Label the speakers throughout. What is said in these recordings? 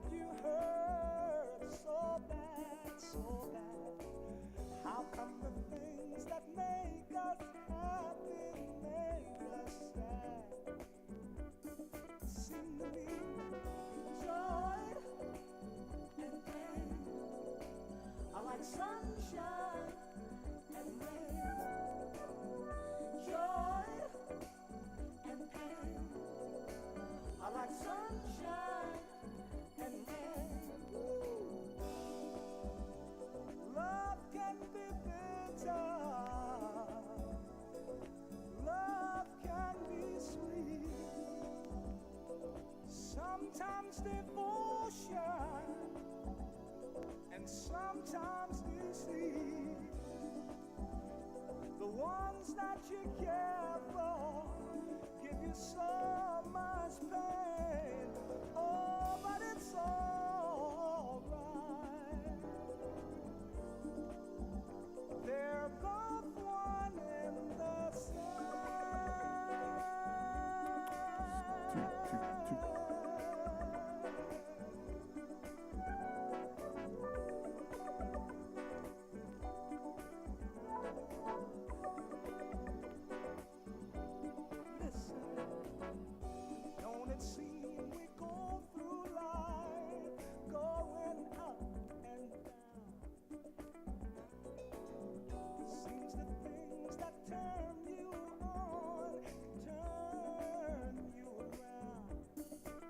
Speaker 1: that you hurt so bad, so bad? How come the things that make us happy make us sad? Seem to me joy and pain are like sunshine and rain. Joy and pain are like sunshine and rain. Ooh. Love can be bitter, love can be sweet, sometimes devotion and sometimes deceit. The ones that you care for give you so much pain. Oh, but it's all right. They're both one and the Don't it seem we go through life going up and down? Seems the things that turn you on turn you around.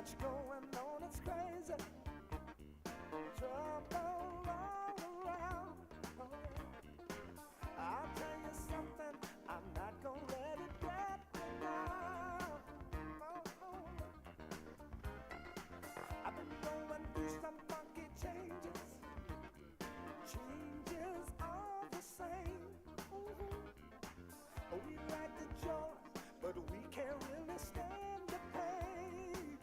Speaker 1: much going on, it's crazy. Trouble all around. I'll tell you something, I'm not gonna let it get me down. I've been going through some funky changes. Changes are the same. We like the joy, but we can't really stand the pain.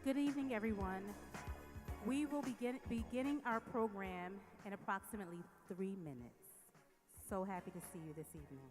Speaker 2: Good evening, everyone. We will beginning our program in approximately 3 minutes. So happy to see you this evening.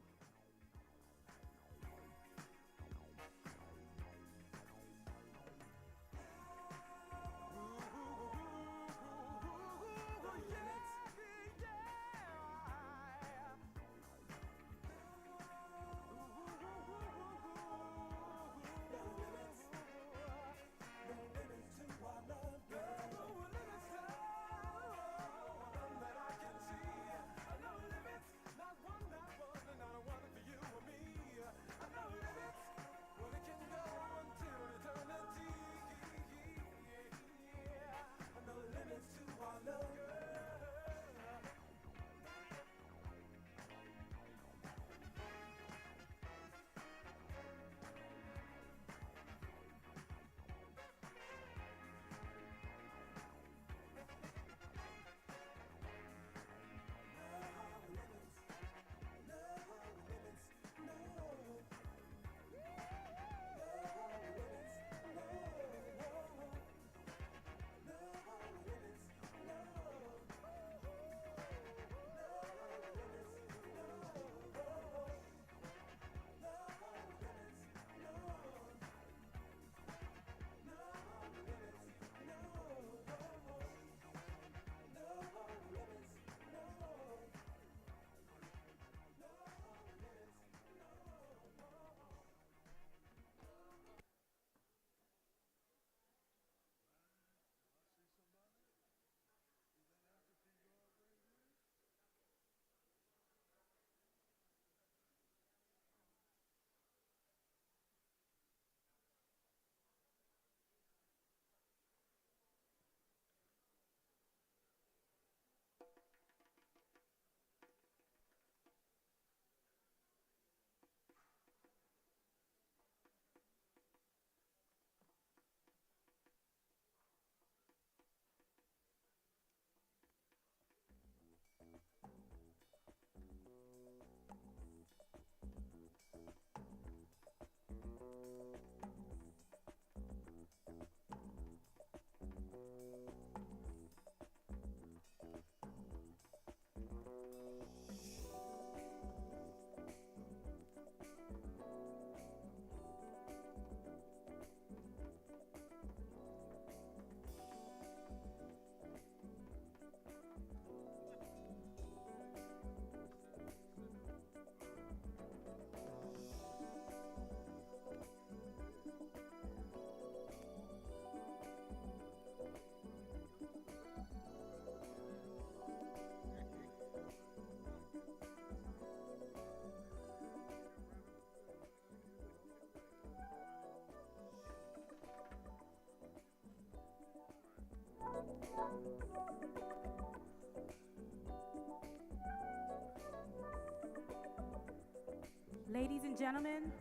Speaker 2: Ladies and gentlemen,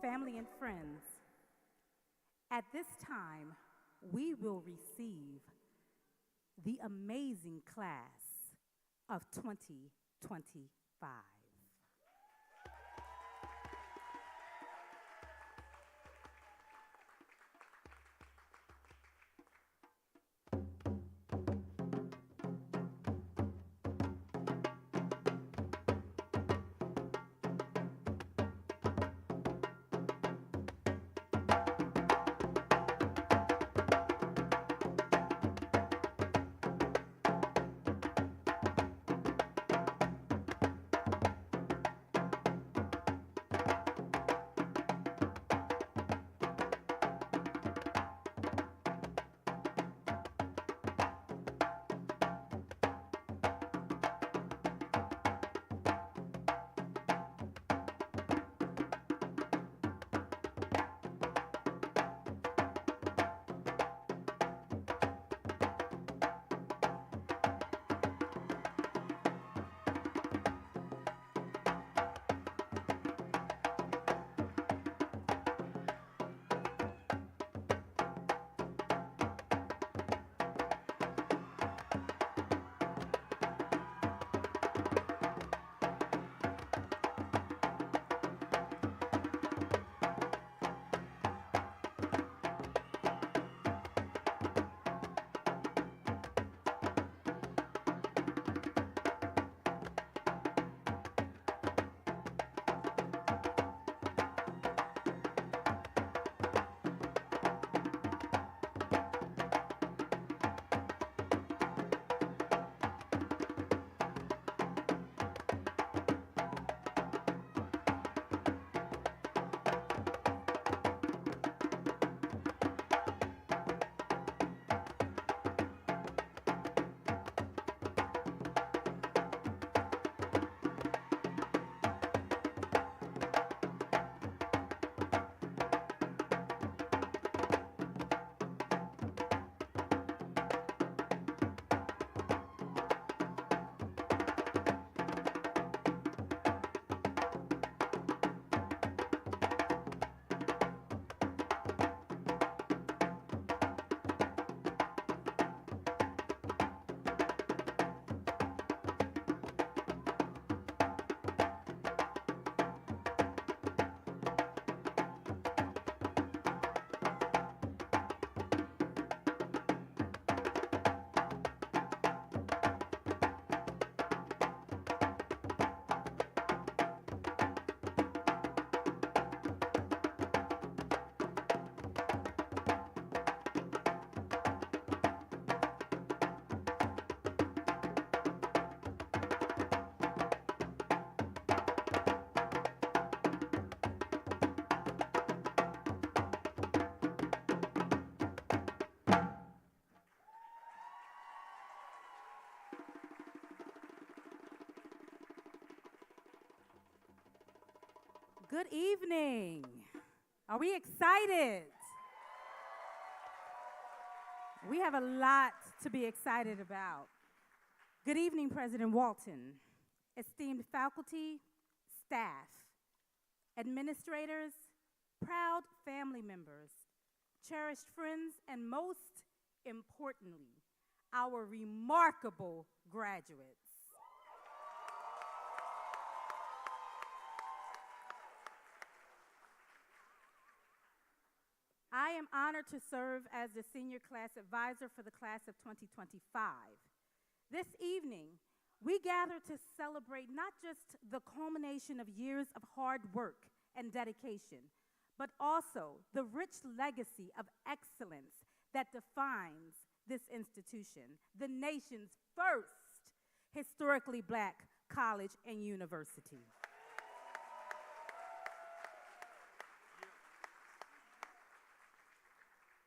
Speaker 2: family and friends, at this time, we will receive the amazing class of 2025. Good evening. Are we excited? We have a lot to be excited about. Good evening, President Walton, esteemed faculty, staff, administrators, proud family members, cherished friends, and most importantly, our remarkable graduates. I am honored to serve as the senior class advisor for the class of 2025. This evening, we gather to celebrate not just the culmination of years of hard work and dedication, but also the rich legacy of excellence that defines this institution, the nation's first historically Black college and university.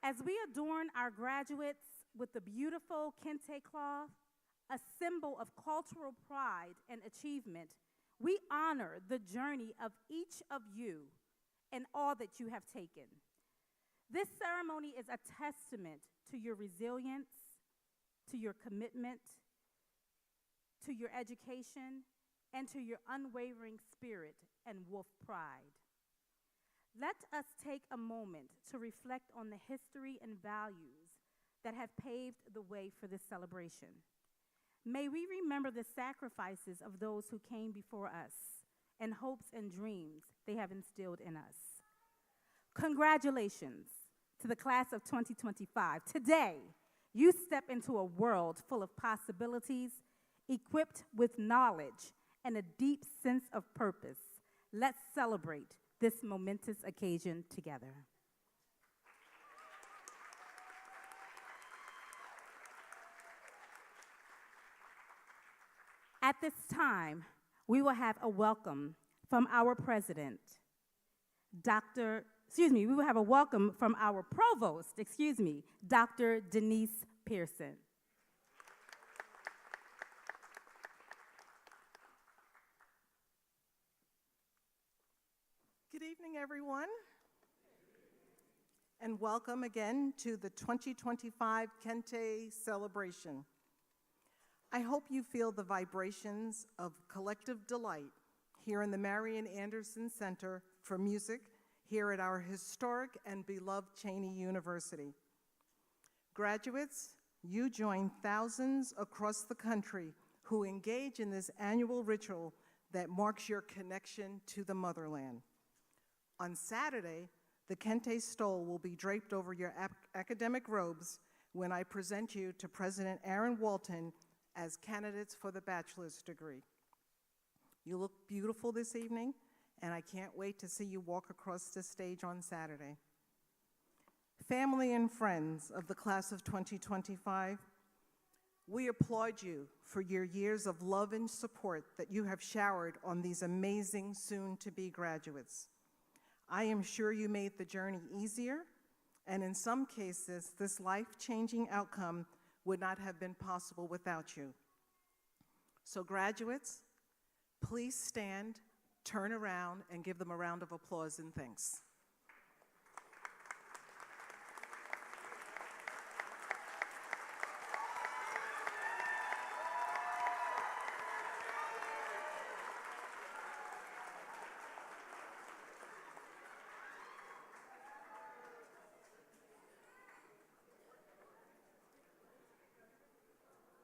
Speaker 2: As we adorn our graduates with the beautiful Kente cloth, a symbol of cultural pride and achievement, we honor the journey of each of you and all that you have taken. This ceremony is a testament to your resilience, to your commitment, to your education, and to your unwavering spirit and wolf pride. Let us take a moment to reflect on the history and values that have paved the way for this celebration. May we remember the sacrifices of those who came before us and hopes and dreams they have instilled in us. Congratulations to the class of 2025. Today, you step into a world full of possibilities, equipped with knowledge and a deep sense of purpose. Let's celebrate this momentous occasion together. At this time, we will have a welcome from our president, we will have a welcome from our provost, Dr. Denise Pearson.
Speaker 3: Good evening, everyone, and welcome again to the 2025 Kente celebration. I hope you feel the vibrations of collective delight here in the Marian Anderson Center for Music here at our historic and beloved Cheyney University. Graduates, you join thousands across the country who engage in this annual ritual that marks your connection to the motherland. On Saturday, the Kente stole will be draped over your academic robes when I present you to President Aaron Walton as candidates for the bachelor's degree. You look beautiful this evening, and I can't wait to see you walk across the stage on Saturday. Family and friends of the class of 2025, we applaud you for your years of love and support that you have showered on these amazing soon-to-be graduates. I am sure you made the journey easier, and in some cases, this life-changing outcome would not have been possible without you. So graduates, please stand, turn around, and give them a round of applause and thanks.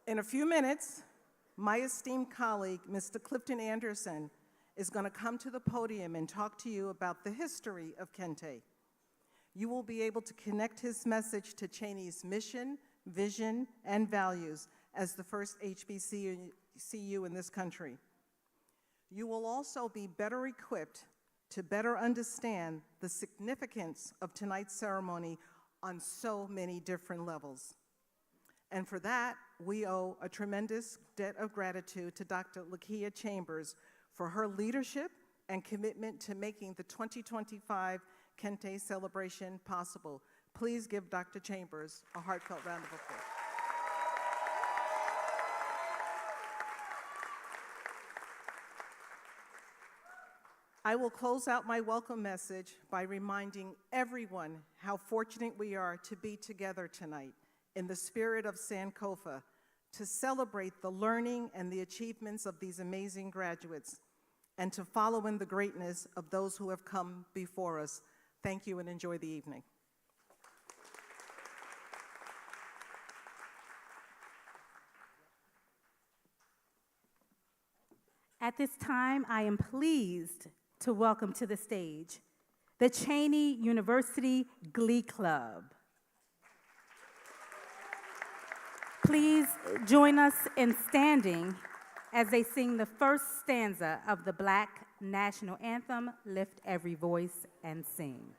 Speaker 3: In a few minutes, my esteemed colleague, Mr. Clifton Anderson, is going to come to the podium and talk to you about the history of Kente. You will be able to connect his message to Cheyney's mission, vision, and values as the first HBCU in this country. You will also be better equipped to better understand the significance of tonight's ceremony on so many different levels. And for that, we owe a tremendous debt of gratitude to Dr. Lakia Chambers for her leadership and commitment to making the 2025 Kente celebration possible. Please give Dr. Chambers a heartfelt round of applause. I will close out my welcome message by reminding everyone how fortunate we are to be together tonight in the spirit of Sankofa to celebrate the learning and the achievements of these amazing graduates and to follow in the greatness of those who have come before us. Thank you and enjoy the evening.
Speaker 2: At this time, I am pleased to welcome to the stage the Cheyney University Glee Club. Please join us in standing as they sing the first stanza of the Black National Anthem, Lift Every Voice and Sing.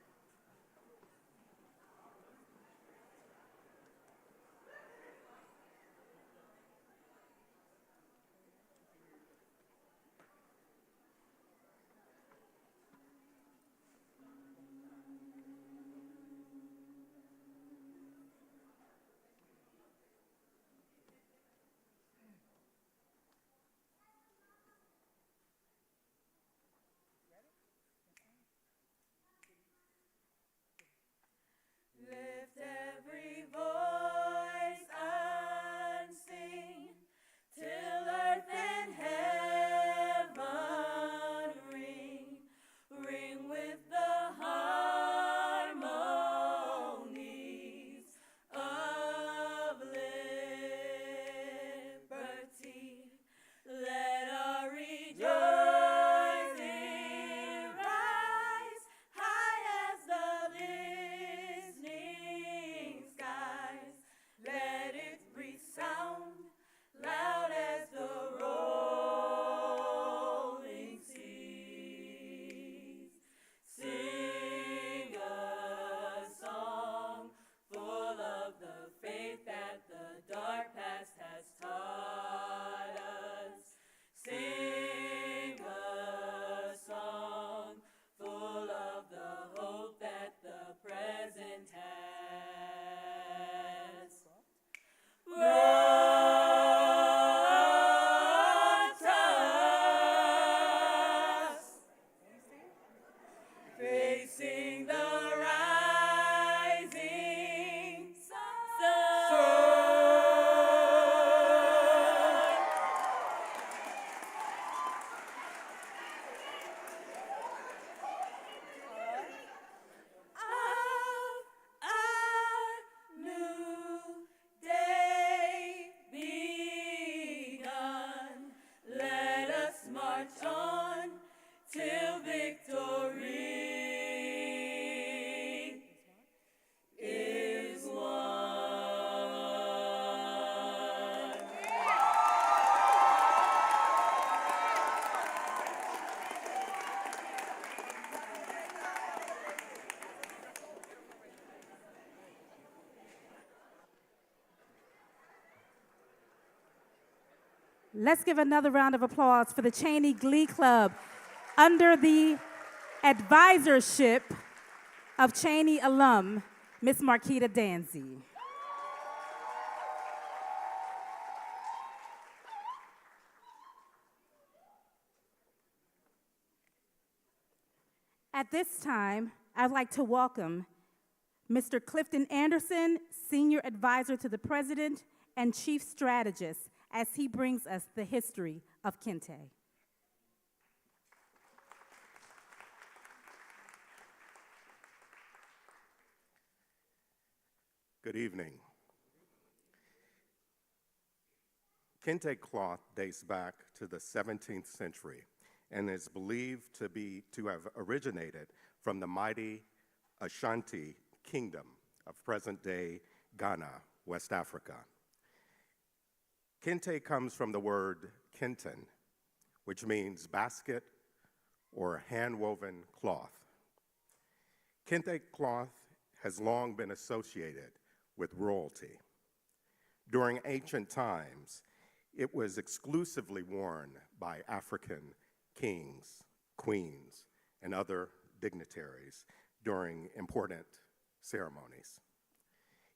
Speaker 4: Lift every voice and sing till earth and heaven ring with the harmonies of liberty. Let our rejoicing rise high as the listening skies. Let it resound loud as the rolling seas. Sing a song full of the faith that the dark past has taught us. Sing a song full of the hope that the present has brought us. Facing the rising sun. Of our new day begun, let us march on till victory is won.
Speaker 2: Let's give another round of applause for the Cheyney Glee Club under the advisorship of Cheyney alum, Miss Marquita Danzy. At this time, I'd like to welcome Mr. Clifton Anderson, Senior Advisor to the President and Chief Strategist, as he brings us the history of Kente.
Speaker 5: Good evening. Kente cloth dates back to the 17th century and is believed to have originated from the mighty Ashanti Kingdom of present-day Ghana, West Africa. Kente comes from the word kenten, which means basket or hand-woven cloth. Kente cloth has long been associated with royalty. During ancient times, it was exclusively worn by African kings, queens, and other dignitaries during important ceremonies.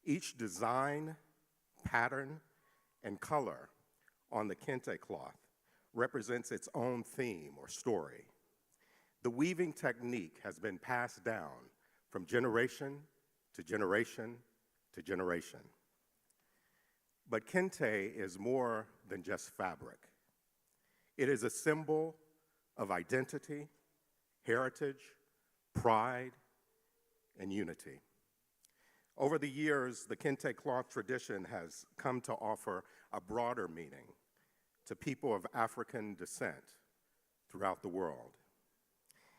Speaker 5: Each design, pattern, and color on the Kente cloth represents its own theme or story. The weaving technique has been passed down from generation to generation to generation. But Kente is more than just fabric. It is a symbol of identity, heritage, pride, and unity. Over the years, the Kente cloth tradition has come to offer a broader meaning to people of African descent throughout the world.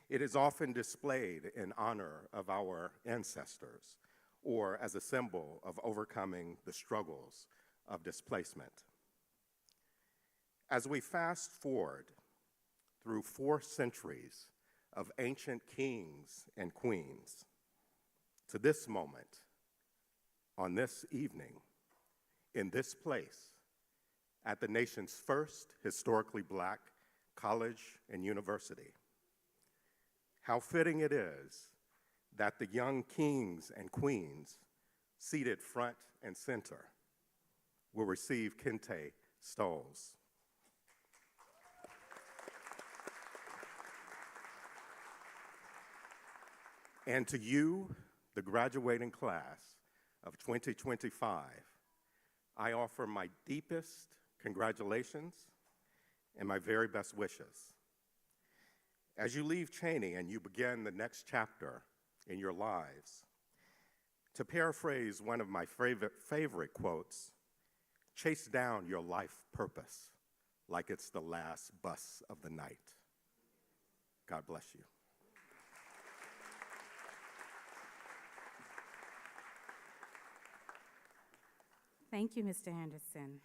Speaker 5: It is often displayed in honor of our ancestors or as a symbol of overcoming the struggles of displacement. As we fast forward through 4 centuries of ancient kings and queens to this moment, on this evening, in this place, at the nation's first historically Black college and university, how fitting it is that the young kings and queens seated front and center will receive Kente stoles. And to you, the graduating class of 2025, I offer my deepest congratulations and my very best wishes. As you leave Cheyney and you begin the next chapter in your lives, to paraphrase one of my favorite quotes, chase down your life purpose like it's the last bus of the night. God bless you.
Speaker 2: Thank you, Mr. Anderson.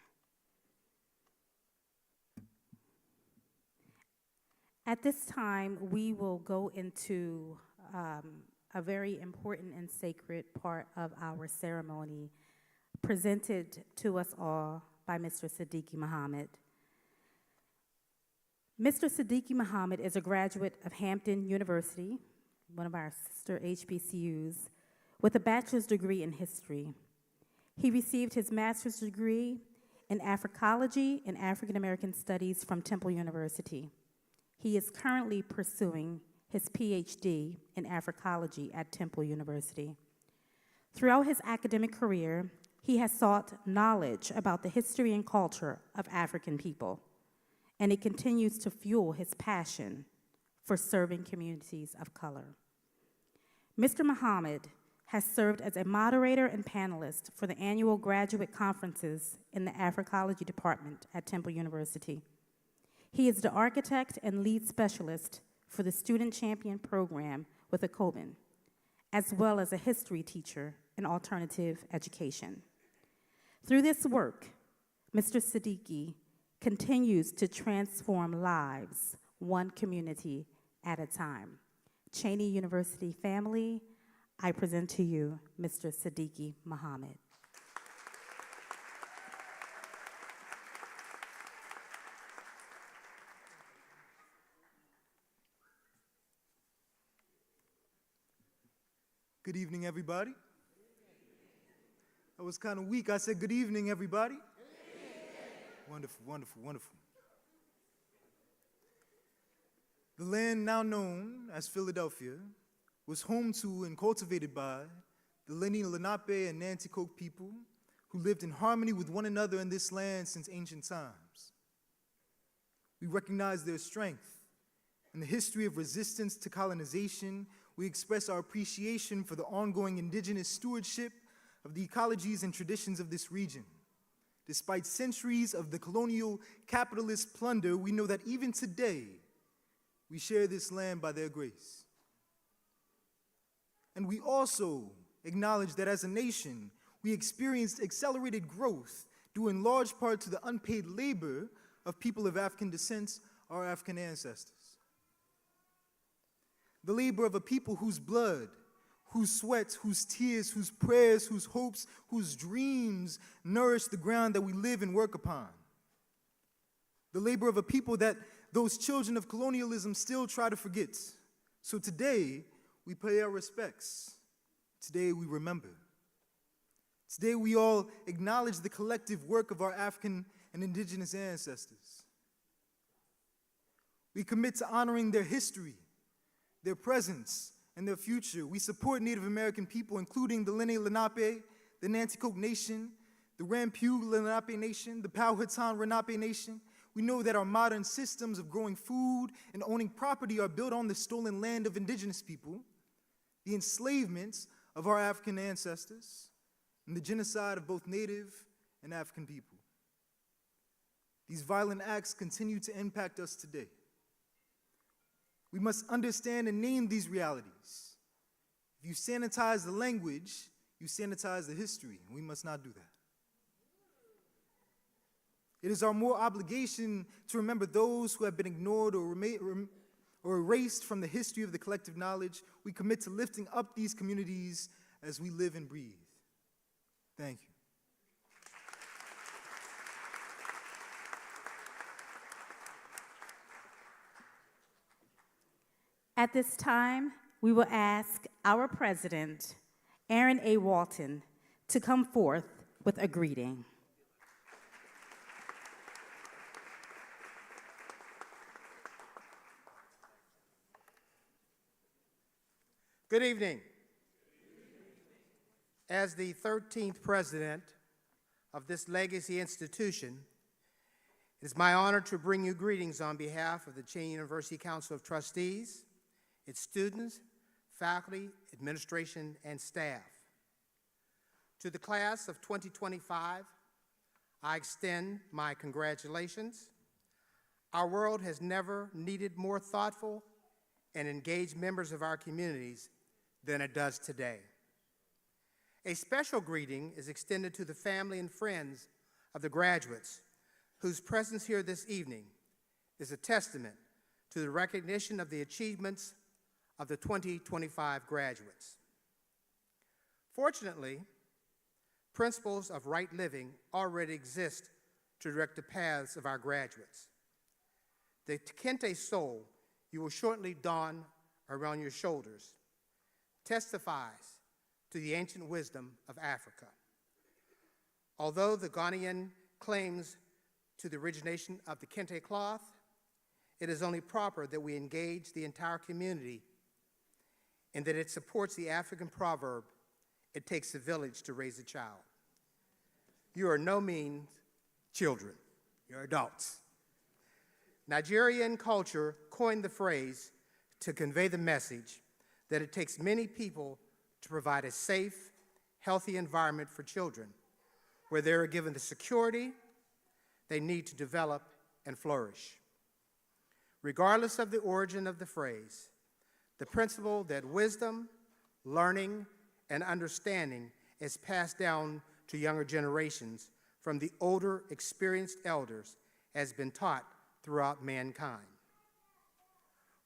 Speaker 2: At this time, we will go into a very important and sacred part of our ceremony presented to us all by Mr. Siddiqui Muhammad. Mr. Siddiqui Muhammad is a graduate of Hampton University, one of our sister HBCUs, with a bachelor's degree in history. He received his master's degree in Africology and African American Studies from Temple University. He is currently pursuing his PhD in Africology at Temple University. Throughout his academic career, he has sought knowledge about the history and culture of African people, and it continues to fuel his passion for serving communities of color. Mr. Muhammad has served as a moderator and panelist for the annual graduate conferences in the Africology department at Temple University. He is the architect and lead specialist for the Student Champion program with ACOBN, as well as a history teacher in alternative education. Through this work, Mr. Siddiqui continues to transform lives, one community at a time. Cheyney University family, I present to you Mr. Siddiqui Muhammad.
Speaker 6: Good evening, everybody. That was kind of weak. I said good evening, everybody. Wonderful, wonderful, wonderful. The land now known as Philadelphia was home to and cultivated by the Lenni, Lenape, and Nanticoke people who lived in harmony with one another in this land since ancient times. We recognize their strength. In the history of resistance to colonization, we express our appreciation for the ongoing indigenous stewardship of the ecologies and traditions of this region. Despite centuries of the colonial capitalist plunder, we know that even today, we share this land by their grace. And we also acknowledge that as a nation, we experienced accelerated growth due in large part to the unpaid labor of people of African descent, our African ancestors. The labor of a people whose blood, whose sweat, whose tears, whose prayers, whose hopes, whose dreams nourish the ground that we live and work upon. The labor of a people that those children of colonialism still try to forget. So today, we pay our respects. Today, we remember. Today, we all acknowledge the collective work of our African and indigenous ancestors. We commit to honoring their history, their presence, and their future. We support Native American people, including the Lenni Lenape, the Nanticoke Nation, the Rampu Lenape Nation, the Powhatan Lenape Nation. We know that our modern systems of growing food and owning property are built on the stolen land of indigenous people, the enslavement of our African ancestors, and the genocide of both Native and African people. These violent acts continue to impact us today. We must understand and name these realities. If you sanitize the language, you sanitize the history, and we must not do that. It is our moral obligation to remember those who have been ignored or erased from the history of the collective knowledge. We commit to lifting up these communities as we live and breathe. Thank you.
Speaker 2: At this time, we will ask our president, Aaron A. Walton, to come forth with a greeting.
Speaker 7: Good evening. As the 13th president of this legacy institution, it is my honor to bring you greetings on behalf of the Cheyney University Council of Trustees, its students, faculty, administration, and staff. To the class of 2025, I extend my congratulations. Our world has never needed more thoughtful and engaged members of our communities than it does today. A special greeting is extended to the family and friends of the graduates whose presence here this evening is a testament to the recognition of the achievements of the 2025 graduates. Fortunately, principles of right living already exist to direct the paths of our graduates. The Kente soul you will shortly don around your shoulders testifies to the ancient wisdom of Africa. Although the Ghanaian claims to the origination of the Kente cloth, it is only proper that we engage the entire community and that it supports the African proverb, "It takes a village to raise a child." You are no mean children, you're adults. Nigerian culture coined the phrase to convey the message that it takes many people to provide a safe, healthy environment for children where they are given the security they need to develop and flourish. Regardless of the origin of the phrase, the principle that wisdom, learning, and understanding is passed down to younger generations from the older, experienced elders has been taught throughout mankind.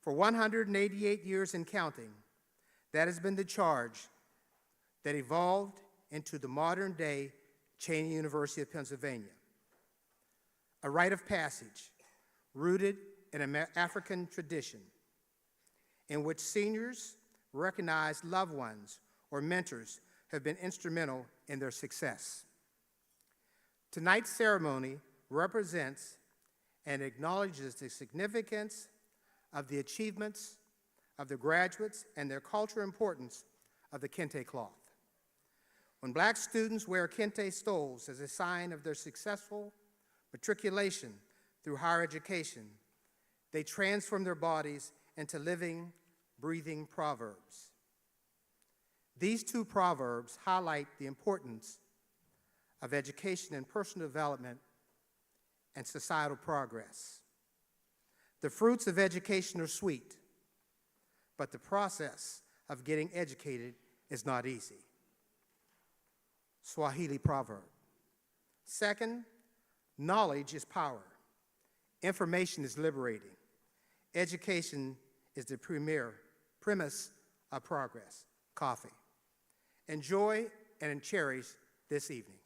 Speaker 7: For 188 years and counting, that has been the charge that evolved into the modern-day Cheyney University of Pennsylvania. A rite of passage rooted in an African tradition in which seniors recognize loved ones or mentors who have been instrumental in their success. Tonight's ceremony represents and acknowledges the significance of the achievements of the graduates and their cultural importance of the Kente cloth. When Black students wear Kente stoles as a sign of their successful matriculation through higher education, they transform their bodies into living, breathing proverbs. These two proverbs highlight the importance of education and personal development and societal progress. The fruits of education are sweet, but the process of getting educated is not easy. Swahili proverb. Second, knowledge is power. Information is liberating. Education is the premier premise of progress. Coffee. Enjoy and cherish this evening.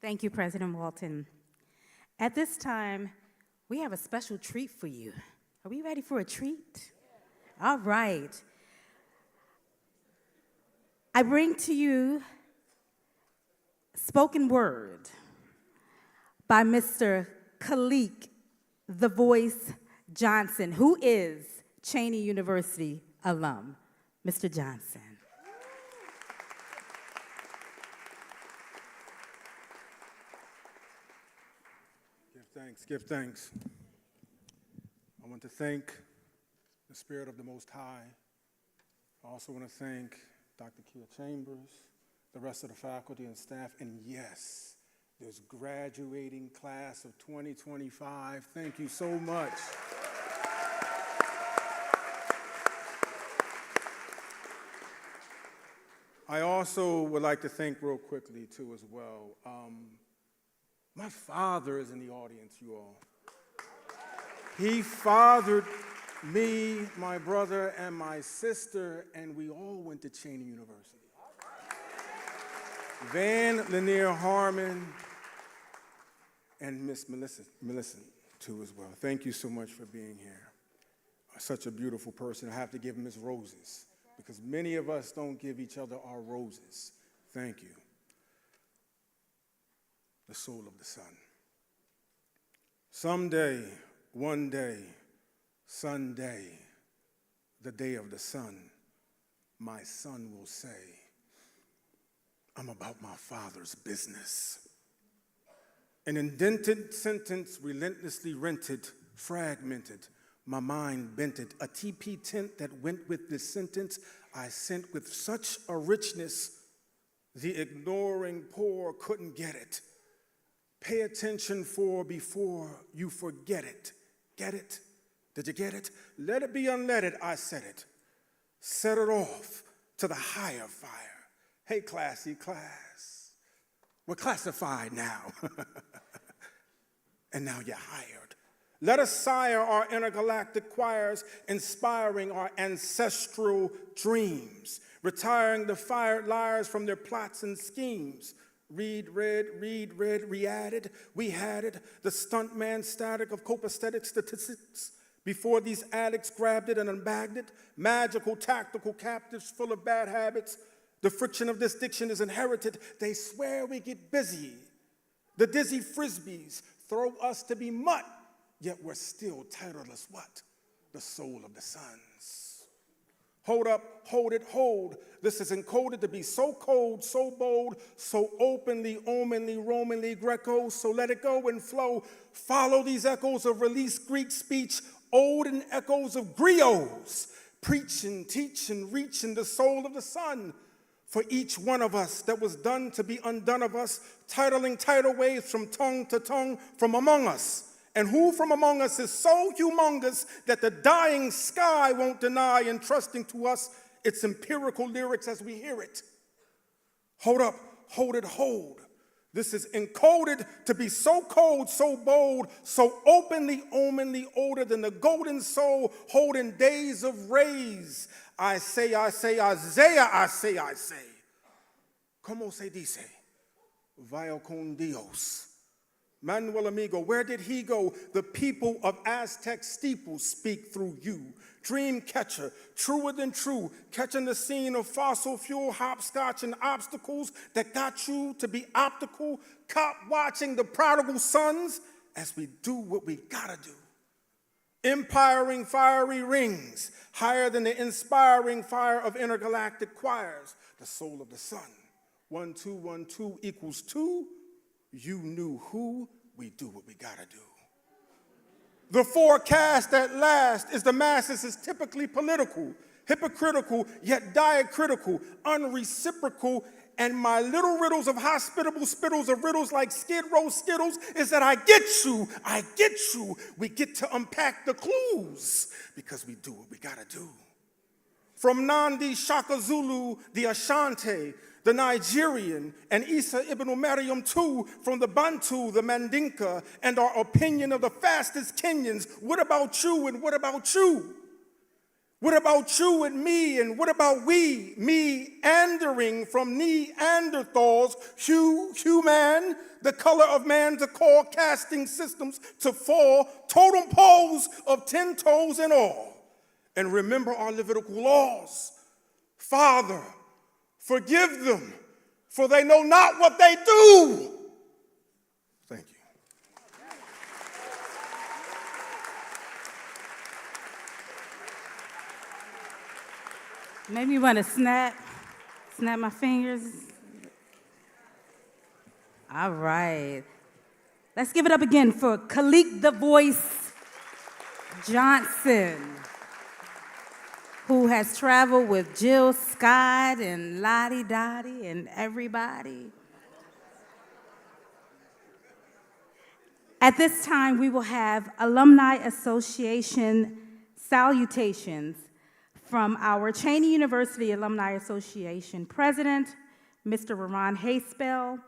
Speaker 2: Thank you, President Walton. At this time, we have a special treat for you. Are we ready for a treat? All right. I bring to you spoken word by Mr. Khalik, the Voice Johnson, who is Cheyney University alum. Mr. Johnson.
Speaker 8: Give thanks. I want to thank the Spirit of the Most High. I also want to thank Dr. Kia Chambers, the rest of the faculty and staff, and yes, this graduating class of 2025. Thank you so much. I also would like to thank real quickly, too, as well. My father is in the audience, you all. He fathered me, my brother, and my sister, and we all went to Cheyney University. Van Lanier Harmon and Miss Melissa, too, as well. Thank you so much for being here. Such a beautiful person. I have to give Miss roses, because many of us don't give each other our roses. Thank you. The soul of the sun. Someday, one day, Sunday, the day of the sun, my son will say, I'm about my father's business. An indented sentence relentlessly rented, fragmented, my mind bent it. A TP tent that went with this sentence I sent with such a richness, the ignoring poor couldn't get it. Pay attention for before you forget it. Get it? Did you get it? Let it be unleaded, I said it. Set it off to the higher fire. Hey, classy class. We're classified now. And now you're hired. Let us sire our intergalactic choirs, inspiring our ancestral dreams, retiring the fired liars from their plots and schemes. Read, red, re-added, we had it, the stuntman static of copacetic statistics. Before these addicts grabbed it and unbagged it, magical tactical captives full of bad habits. The friction of this diction is inherited. They swear we get busy. The dizzy frisbees throw us to be mutt, yet we're still titleless what? The soul of the suns. Hold up, hold it, hold. This is encoded to be so cold, so bold, so openly, omenly, Romanly, Greco, so let it go and flow. Follow these echoes of released Greek speech, olden echoes of griots, preaching, teaching, reaching the soul of the sun. For each one of us that was done to be undone of us, titling tidal waves from tongue to tongue from among us. And who from among us is so humongous that the dying sky won't deny entrusting to us its empirical lyrics as we hear it. Hold up, hold it, hold. This is encoded to be so cold, so bold, so openly, omenly older than the golden soul holding days of rays. I say, Isaiah, I say. Como se dice? Vaya con Dios. Manuel Amigo, where did he go? The people of Aztec steeples speak through you. Dream catcher, truer than true, catching the scene of fossil fuel, hopscotch, and obstacles that got you to be optical, cop watching the prodigal sons as we do what we gotta do. Empiring fiery rings, higher than the inspiring fire of intergalactic choirs, the soul of the sun. 1, 2, 1, 2 equals 2. You knew who, we do what we gotta do. The forecast at last is the masses is typically political, hypocritical, yet diacritical, unreciprocal, and my little riddles of hospitable spittles of riddles like Skid Row Skittles is that I get you. We get to unpack the clues because we do what we gotta do. From Nandi Shaka Zulu, the Ashanti, the Nigerian, and Isa Ibn Maryam too, from the Bantu, the Mandinka, and our opinion of the fastest Kenyans. What about you and what about you? What about you and me and what about we? Meandering from Neanderthals, human, the color of man to call casting systems to fall, totem poles of 10 toes and all. And remember our Levitical laws. Father, forgive them. for they know not what they do. Thank you.
Speaker 2: Made me want to snap my fingers. All right. Let's give it up again for Khalik the Voice Johnson, who has traveled with Jill Scott and Lottie Dottie and everybody. At this time, we will have Alumni Association salutations from our Cheyney University Alumni Association President, Mr. Ron Haspel,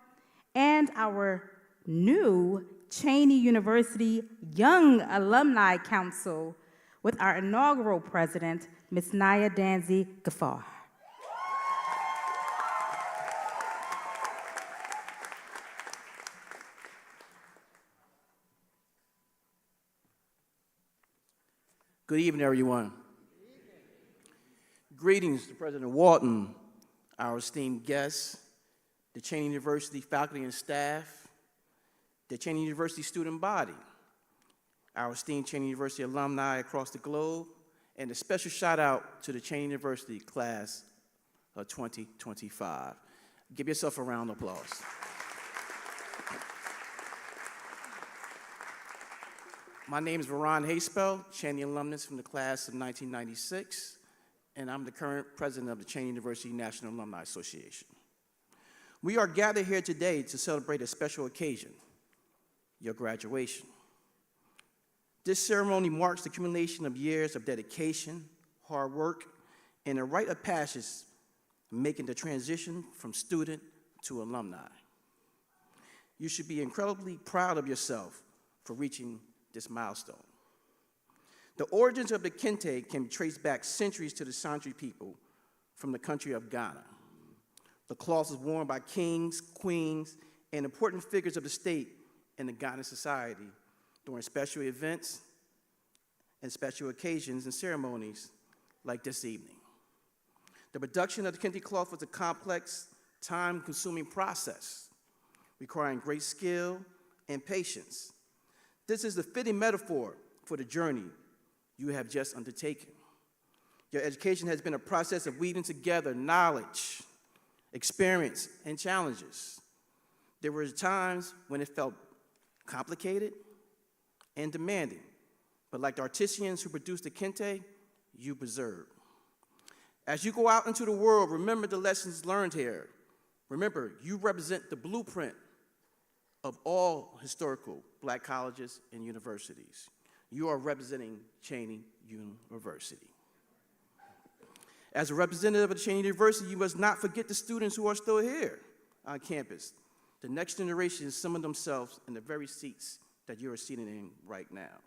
Speaker 2: and our new Cheyney University Young Alumni Council with our inaugural president, Ms. Naya Danzy Gafar.
Speaker 9: Good evening, everyone. Greetings to President Walton, our esteemed guests, the Cheyney University faculty and staff, the Cheyney University student body, our esteemed Cheyney University alumni across the globe, and a special shout out to the Cheyney University class of 2025. Give yourself a round of applause. My name is Ron Haspel, Cheyney alumnus from the class of 1996, and I'm the current president of the Cheyney University National Alumni Association. We are gathered here today to celebrate a special occasion, your graduation. This ceremony marks the accumulation of years of dedication, hard work, and a rite of passage making the transition from student to alumni. You should be incredibly proud of yourself for reaching this milestone. The origins of the Kente can be traced back centuries to the Santre people from the country of Ghana. The cloth was worn by kings, queens, and important figures of the state and the Ghana society during special events and special occasions and ceremonies like this evening. The production of the Kente cloth was a complex, time-consuming process requiring great skill and patience. This is the fitting metaphor for the journey you have just undertaken. Your education has been a process of weaving together knowledge, experience, and challenges. There were times when it felt complicated and demanding, but like the artisans who produced the Kente, you preserve. As you go out into the world, remember the lessons learned here. Remember, you represent the blueprint of all historical Black colleges and universities. You are representing Cheyney University. As a representative of the Cheyney University, you must not forget the students who are still here on campus. The next generation summon themselves in the very seats that you are seated in right now.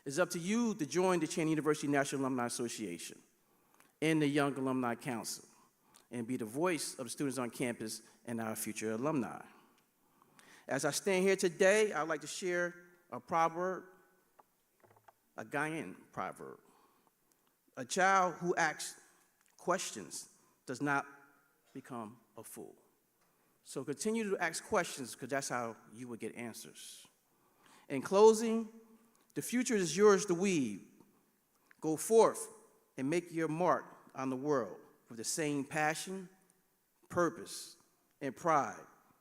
Speaker 9: It's up to you to join the Cheyney University National Alumni Association and the Young Alumni Council and be the voice of the students on campus and our future alumni. As I stand here today, I'd like to share a proverb, a Ghanaian proverb. A child who asks questions does not become a fool. So continue to ask questions because that's how you will get answers. In closing, the future is yours to weave. Go forth and make your mark on the world with the same passion, purpose, and pride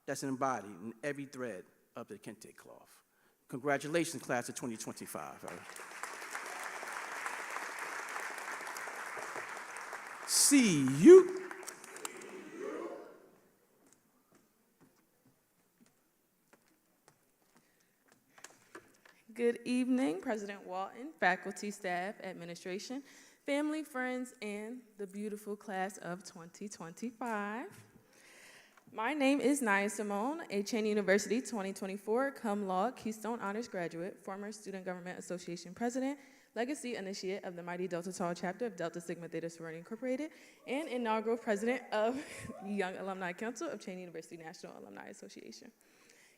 Speaker 9: that's embodied in every thread of the Kente cloth. Congratulations, class of 2025. See you.
Speaker 10: Good evening, President Walton, faculty, staff, administration, family, friends, and the beautiful class of 2025. My name is Naya Simone, a Cheyney University 2024 cum laude Keystone Honors graduate, former Student Government Association president, legacy initiate of the Mighty Delta Tau chapter of Delta Sigma Theta Sorority Incorporated, and inaugural president of the Young Alumni Council of Cheyney University National Alumni Association.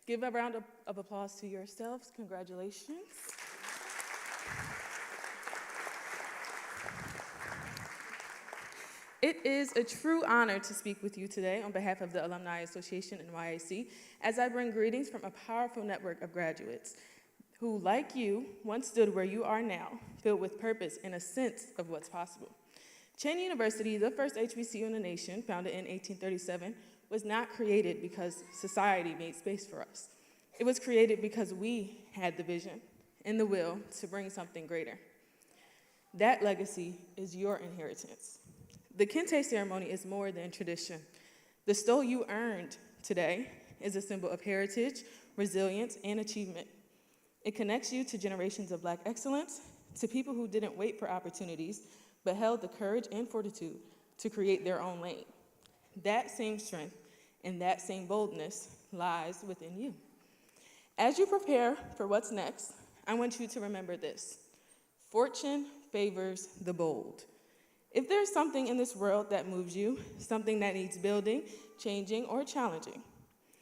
Speaker 10: Give a round of applause to yourselves. Congratulations. It is a true honor to speak with you today on behalf of the Alumni Association and YAC as I bring greetings from a powerful network of graduates who, like you, once stood where you are now, filled with purpose and a sense of what's possible. Cheyney University, the first HBCU in the nation, founded in 1837, was not created because society made space for us. It was created because we had the vision and the will to bring something greater. That legacy is your inheritance. The Kente ceremony is more than tradition. The stole you earned today is a symbol of heritage, resilience, and achievement. It connects you to generations of Black excellence, to people who didn't wait for opportunities, but held the courage and fortitude to create their own lane. That same strength and that same boldness lies within you. As you prepare for what's next, I want you to remember this: fortune favors the bold. If there's something in this world that moves you, something that needs building, changing, or challenging,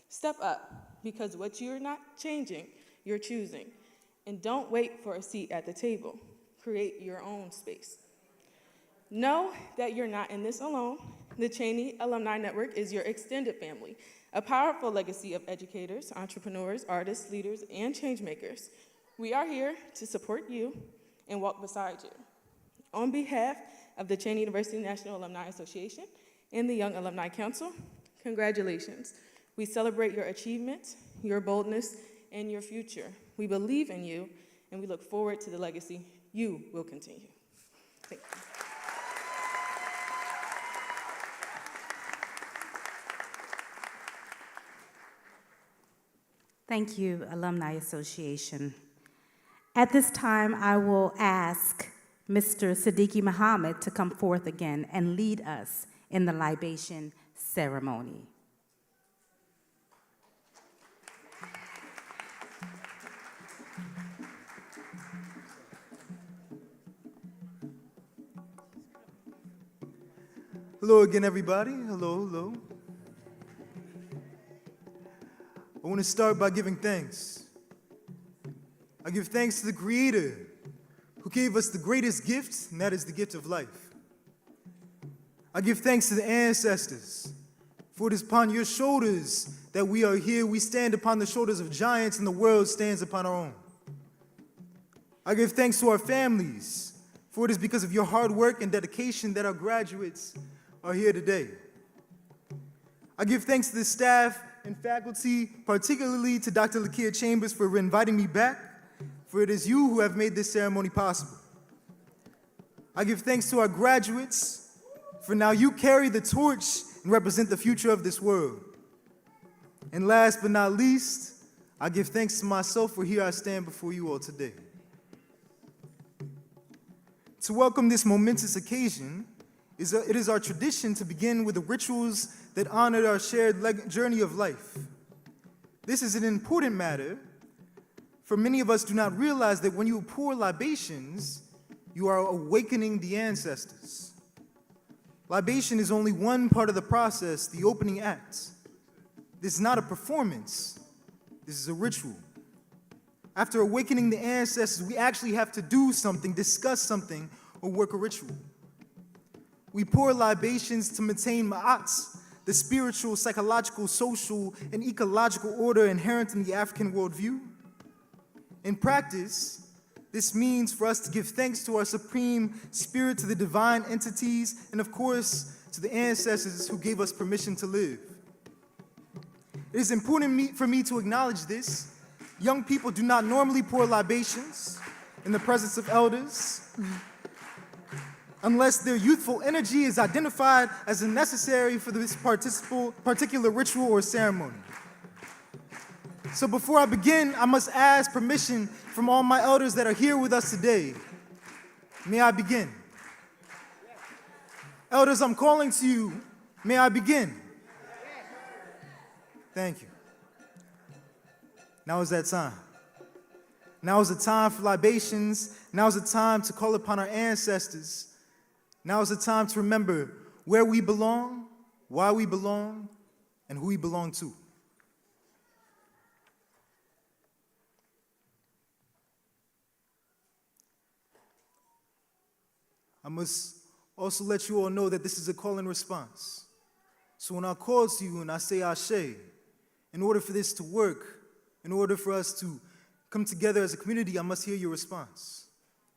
Speaker 10: step up, because what you're not changing, you're choosing. And don't wait for a seat at the table. Create your own space. Know that you're not in this alone. The Cheyney Alumni Network is your extended family, a powerful legacy of educators, entrepreneurs, artists, leaders, and changemakers. We are here to support you and walk beside you. On behalf of the Cheyney University National Alumni Association and the Young Alumni Council, congratulations. We celebrate your achievements, your boldness, and your future. We believe in you, and we look forward to the legacy you will continue. Thank you.
Speaker 2: Thank you, Alumni Association. At this time, I will ask Mr. Siddiqui Muhammad to come forth again and lead us in the libation ceremony.
Speaker 6: Hello again, everybody. Hello, hello. I want to start by giving thanks. I give thanks to the Creator who gave us the greatest gift, and that is the gift of life. I give thanks to the ancestors, for it is upon your shoulders that we are here. We stand upon the shoulders of giants, and the world stands upon our own. I give thanks to our families, for it is because of your hard work and dedication that our graduates are here today. I give thanks to the staff and faculty, particularly to Dr. Lakia Chambers for inviting me back, for it is you who have made this ceremony possible. I give thanks to our graduates, for now you carry the torch and represent the future of this world. And last but not least, I give thanks to myself, for here I stand before you all today. To welcome this momentous occasion, it is our tradition to begin with the rituals that honor our shared journey of life. This is an important matter, for many of us do not realize that when you pour libations, you are awakening the ancestors. Libation is only one part of the process, the opening act. This is not a performance, this is a ritual. After awakening the ancestors, we actually have to do something, discuss something, or work a ritual. We pour libations to maintain ma'ats, the spiritual, psychological, social, and ecological order inherent in the African worldview. In practice, this means for us to give thanks to our supreme spirit, to the divine entities, and of course, to the ancestors who gave us permission to live. It is important for me to acknowledge this. Young people do not normally pour libations in the presence of elders unless their youthful energy is identified as necessary for this particular ritual or ceremony. So before I begin, I must ask permission from all my elders that are here with us today. May I begin? Elders, I'm calling to you. May I begin? Thank you. Now is that time. Now is the time for libations. Now is the time to call upon our ancestors. Now is the time to remember where we belong, why we belong, and who we belong to. I must Also let you all know that this is a call and response. So when I call to you and I say Ashe, in order for this to work, in order for us to come together as a community, I must hear your response.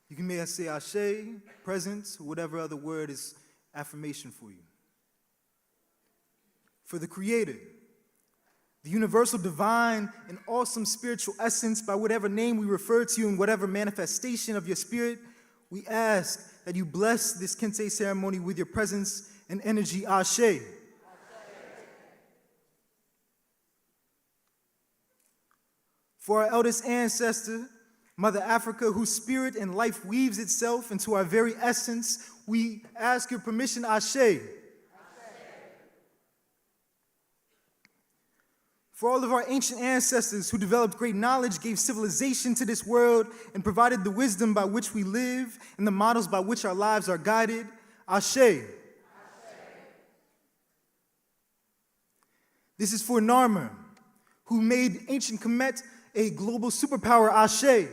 Speaker 6: You can may say Ashe, present, or whatever other word is affirmation for you. For the Creator, the universal divine and awesome spiritual essence, by whatever name we refer to you in whatever manifestation of your spirit, we ask that you bless this Kente ceremony with your presence and energy, Ashe. For our eldest ancestor, Mother Africa, whose spirit and life weaves itself into our very essence, we ask your permission, Ashe. For all of our ancient ancestors who developed great knowledge, gave civilization to this world, and provided the wisdom by which we live and the models by which our lives are guided, Ashe. This is for Narmer, who made ancient Kemet a global superpower, Ashe.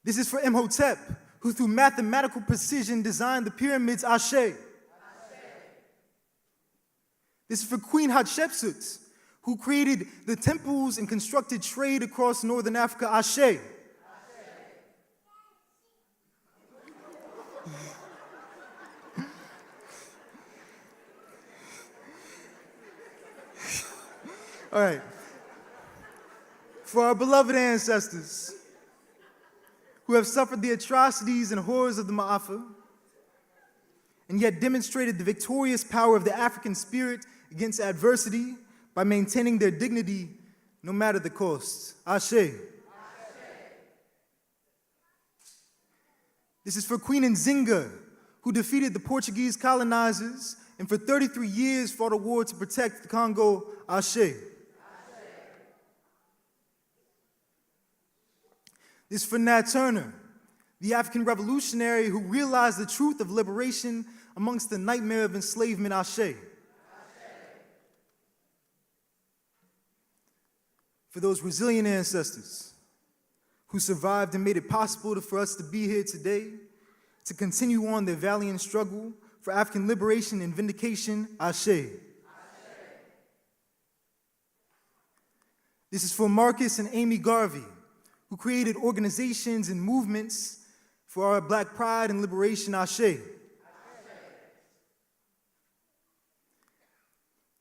Speaker 6: This is for Imhotep, who through mathematical precision designed the pyramids, Ashe. This is for Queen Hatshepsut, who created the temples and constructed trade across northern Africa, Ashe. All right. For our beloved ancestors who have suffered the atrocities and horrors of the Ma'afa, and yet demonstrated the victorious power of the African spirit against adversity by maintaining their dignity no matter the cost. Ashe. This is for Queen Nzinga, who defeated the Portuguese colonizers and for 33 years fought a war to protect the Congo. Ashe. This is for Nat Turner, the African revolutionary who realized the truth of liberation amongst the nightmare of enslavement. Ashe. For those resilient ancestors who survived and made it possible for us to be here today, to continue on their valiant struggle for African liberation and vindication. Ashe. This is for Marcus and Amy Garvey, who created organizations and movements for our Black pride and liberation. Ashe.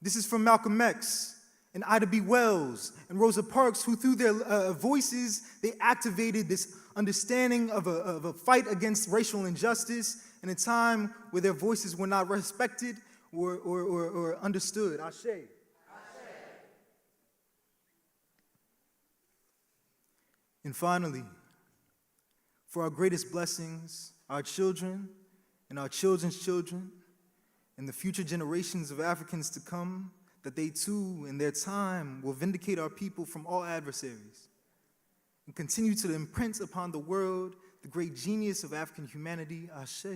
Speaker 6: This is from Malcolm X and Ida B. Wells and Rosa Parks, who through their voices, they activated this understanding of a fight against racial injustice in a time where their voices were not respected or understood. Ashe. And finally, for our greatest blessings, our children and our children's children, and the future generations of Africans to come, that they too, in their time, will vindicate our people from all adversaries and continue to imprint upon the world the great genius of African humanity. Ashe.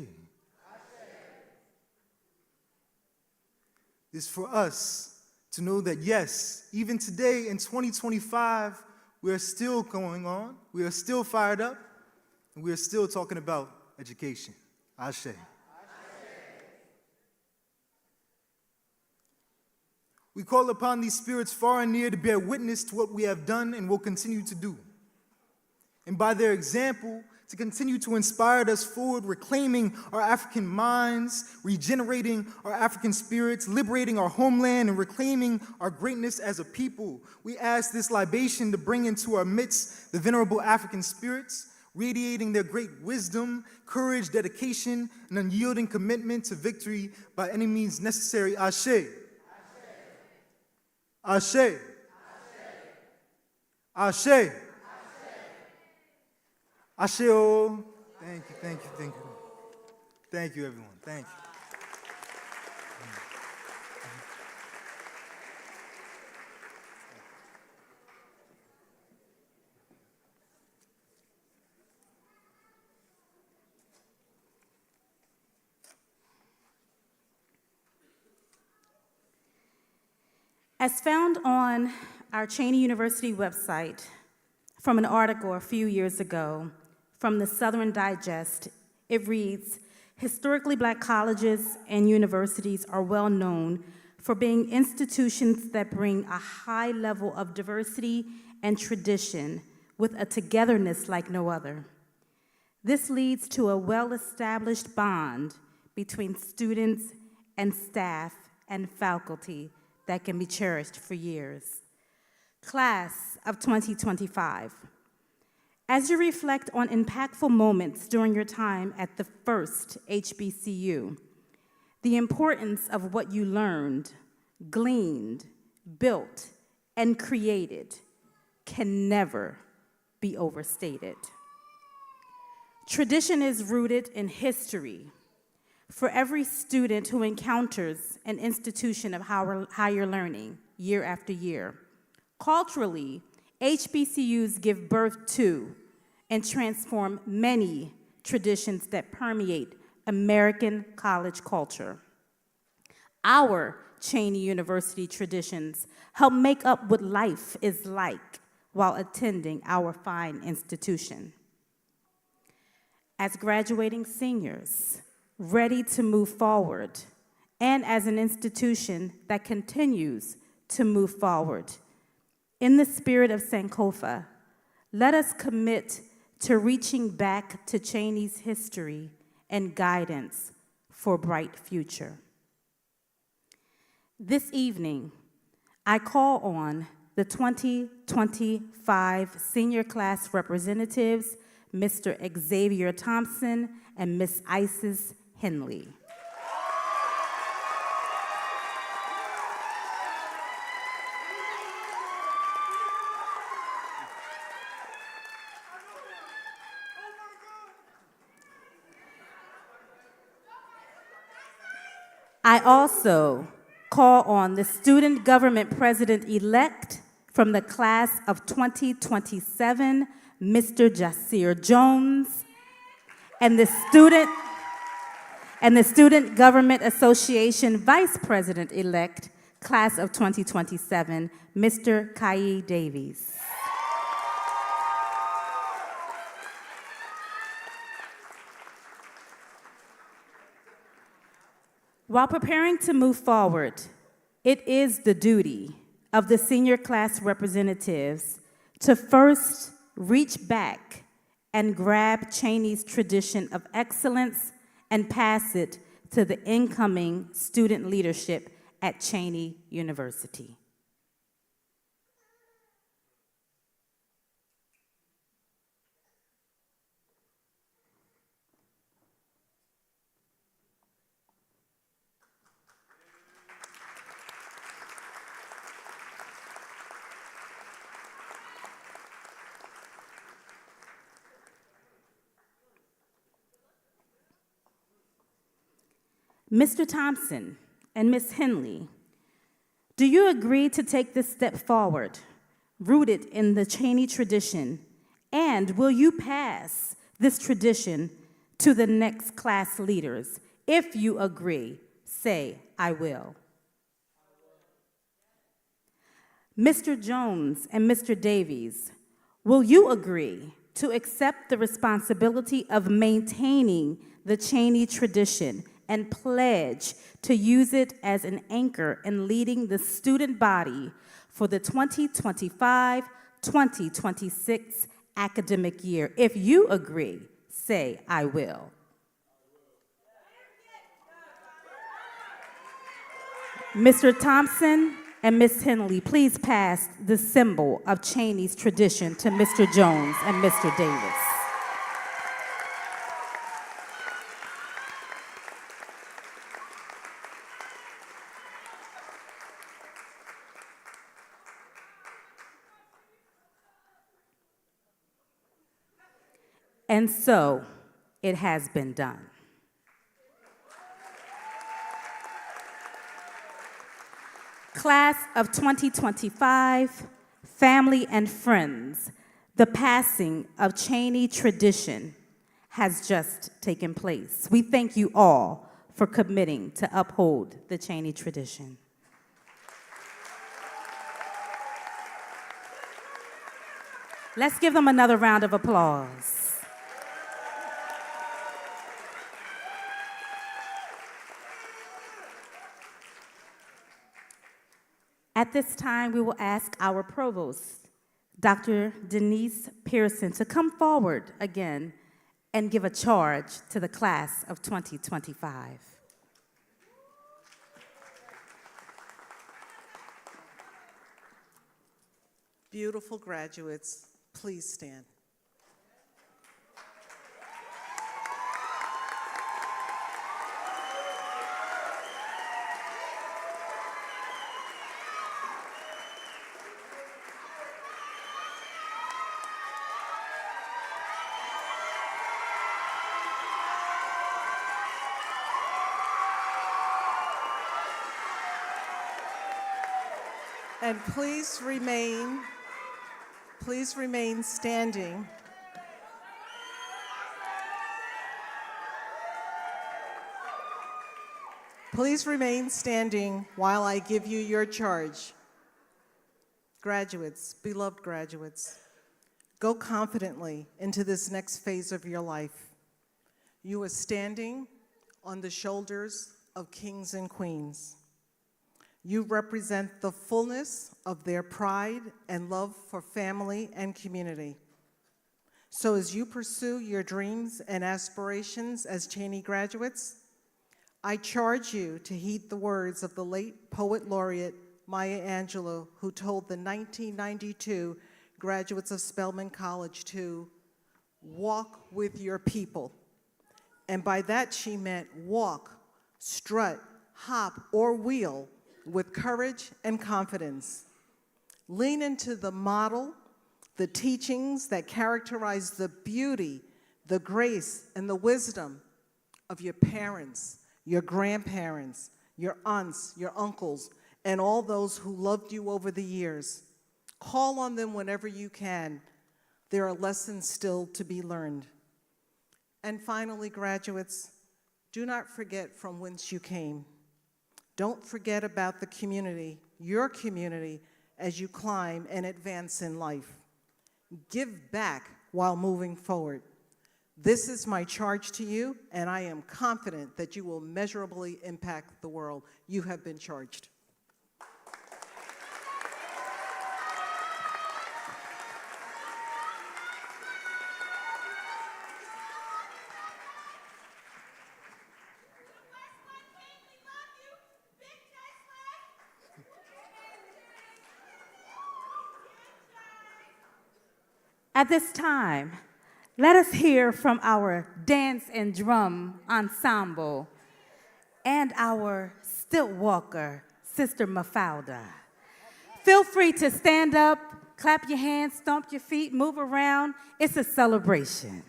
Speaker 6: It's for us to know that, yes, even today in 2025, we are still going on, we are still fired up, and we are still talking about education. Ashe. We call upon these spirits far and near to bear witness to what we have done and will continue to do. And by their example, to continue to inspire us forward, reclaiming our African minds, regenerating our African spirits, liberating our homeland, and reclaiming our greatness as a people. We ask this libation to bring into our midst the venerable African spirits, radiating their great wisdom, courage, dedication, and unyielding commitment to victory by any means necessary. Ashe. Ashe. Ashe. Ashe. Ashe. Oh. Thank you, thank you, thank you. Thank you, everyone. Thank you.
Speaker 2: As found on our Cheyney University website from an article a few years ago from the Southern Digest, It reads, historically black colleges and universities are well known for being institutions that bring a high level of diversity and tradition with a togetherness like no other. This leads to a well-established bond between students and staff and faculty that can be cherished for years. Class of 2025, as you reflect on impactful moments during your time at the first HBCU, the importance of what you learned, gleaned, built, and created can never be overstated. Tradition is rooted in history. For every student who encounters an institution of higher learning year after year, culturally, HBCUs give birth to and transform many traditions that permeate American college culture. Our Cheyney University traditions help make up what life is like while attending our fine institution. As graduating seniors, ready to move forward, and as an institution that continues to move forward, in the spirit of Sankofa, let us commit to reaching back to Cheyney's history and guidance for a bright future. This evening, I call on the 2025 senior class representatives, Mr. Xavier Thompson and Ms. Isis Henley. I also call on the student government president-elect from the class of 2027, Mr. Jasir Jones, and the Student Government Association vice president-elect, class of 2027, Mr. Kai Davies. While preparing to move forward, it is the duty of the senior class representatives to first reach back and grab Cheyney's tradition of excellence and pass it to the incoming student leadership at Cheyney University. Mr. Thompson and Ms. Henley, do you agree to take this step forward, rooted in the Cheyney tradition, and will you pass this tradition to the next class leaders? If you agree, say, I will. Mr. Jones and Mr. Davies, will you agree to accept the responsibility of maintaining the Cheyney tradition and pledge to use it as an anchor in leading the student body for the 2025-2026 academic year? If you agree, say, I will. Mr. Thompson and Ms. Henley, please pass the symbol of Cheyney's tradition to Mr. Jones and Mr. Davis. And so it has been done. Class of 2025, family and friends, the passing of Cheyney tradition has just taken place. We thank you all for committing to uphold the Cheyney tradition. Let's give them another round of applause. At this time, we will ask our provost, Dr. Denise Pearson, to come forward again and give a charge to the class of 2025.
Speaker 3: Beautiful graduates, please stand. And please remain standing. Please remain standing while I give you your charge. Graduates, beloved graduates, go confidently into this next phase of your life. You are standing on the shoulders of kings and queens. You represent the fullness of their pride and love for family and community. So as you pursue your dreams and aspirations as Cheyney graduates, I charge you to heed the words of the late poet laureate Maya Angelou, who told the 1992 graduates of Spelman College to walk with your people. And by that she meant walk, strut, hop, or wheel with courage and confidence. Lean into the model, the teachings that characterize the beauty, the grace, and the wisdom of your parents, your grandparents, your aunts, your uncles, and all those who loved you over the years. Call on them whenever you can. There are lessons still to be learned. And finally, graduates, do not forget from whence you came. Don't forget about the community, your community, as you climb and advance in life. Give back while moving forward. This is my charge to you, and I am confident that you will measurably impact the world. You have been charged.
Speaker 2: At this time, let us hear from our dance and drum ensemble and our stilt walker, Sister Mafalda. Feel free to stand up, clap your hands, stomp your feet, move around. It's a celebration.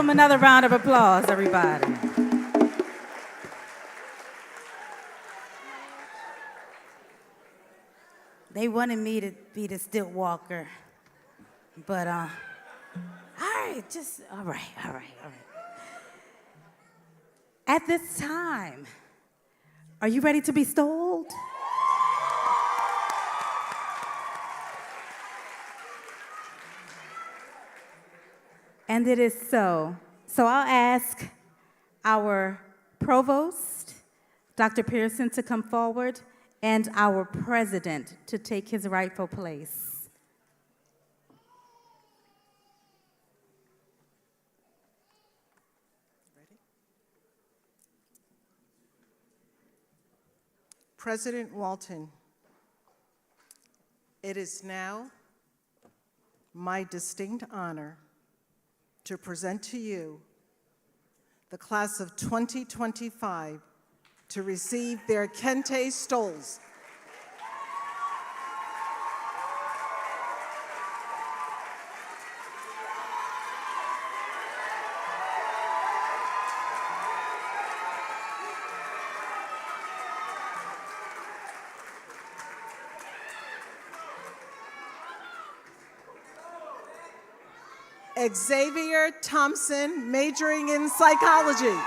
Speaker 2: them another round of applause, everybody. They wanted me to be the stilt walker, but all right, all right. At this time, are you ready to be stoled? And it is so. So I'll ask our provost, Dr. Pearson, to come forward, and our president to take his rightful place.
Speaker 3: President Walton, it is now my distinct honor to present to you the class of 2025 to receive their Kente stoles. Xavier Thompson, majoring in psychology.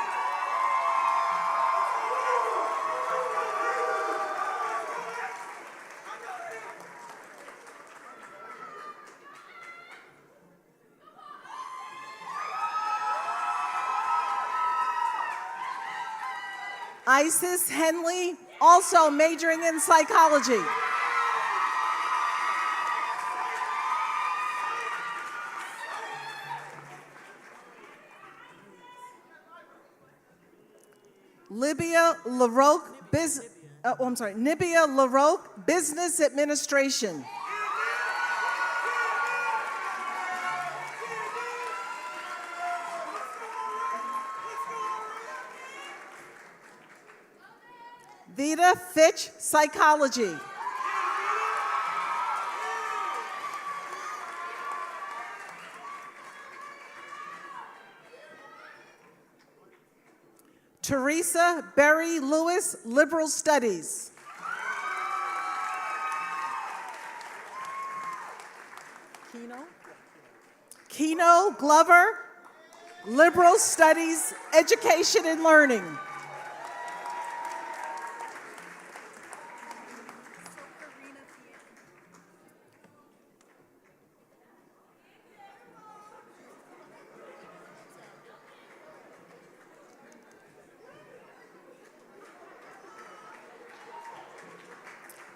Speaker 3: Isis Henley, also majoring in psychology. Nibia LaRoque, Business Administration. Vida Fitch, Psychology. Teresa Berry Lewis, Liberal Studies. Keno Glover, Liberal Studies, Education and Learning.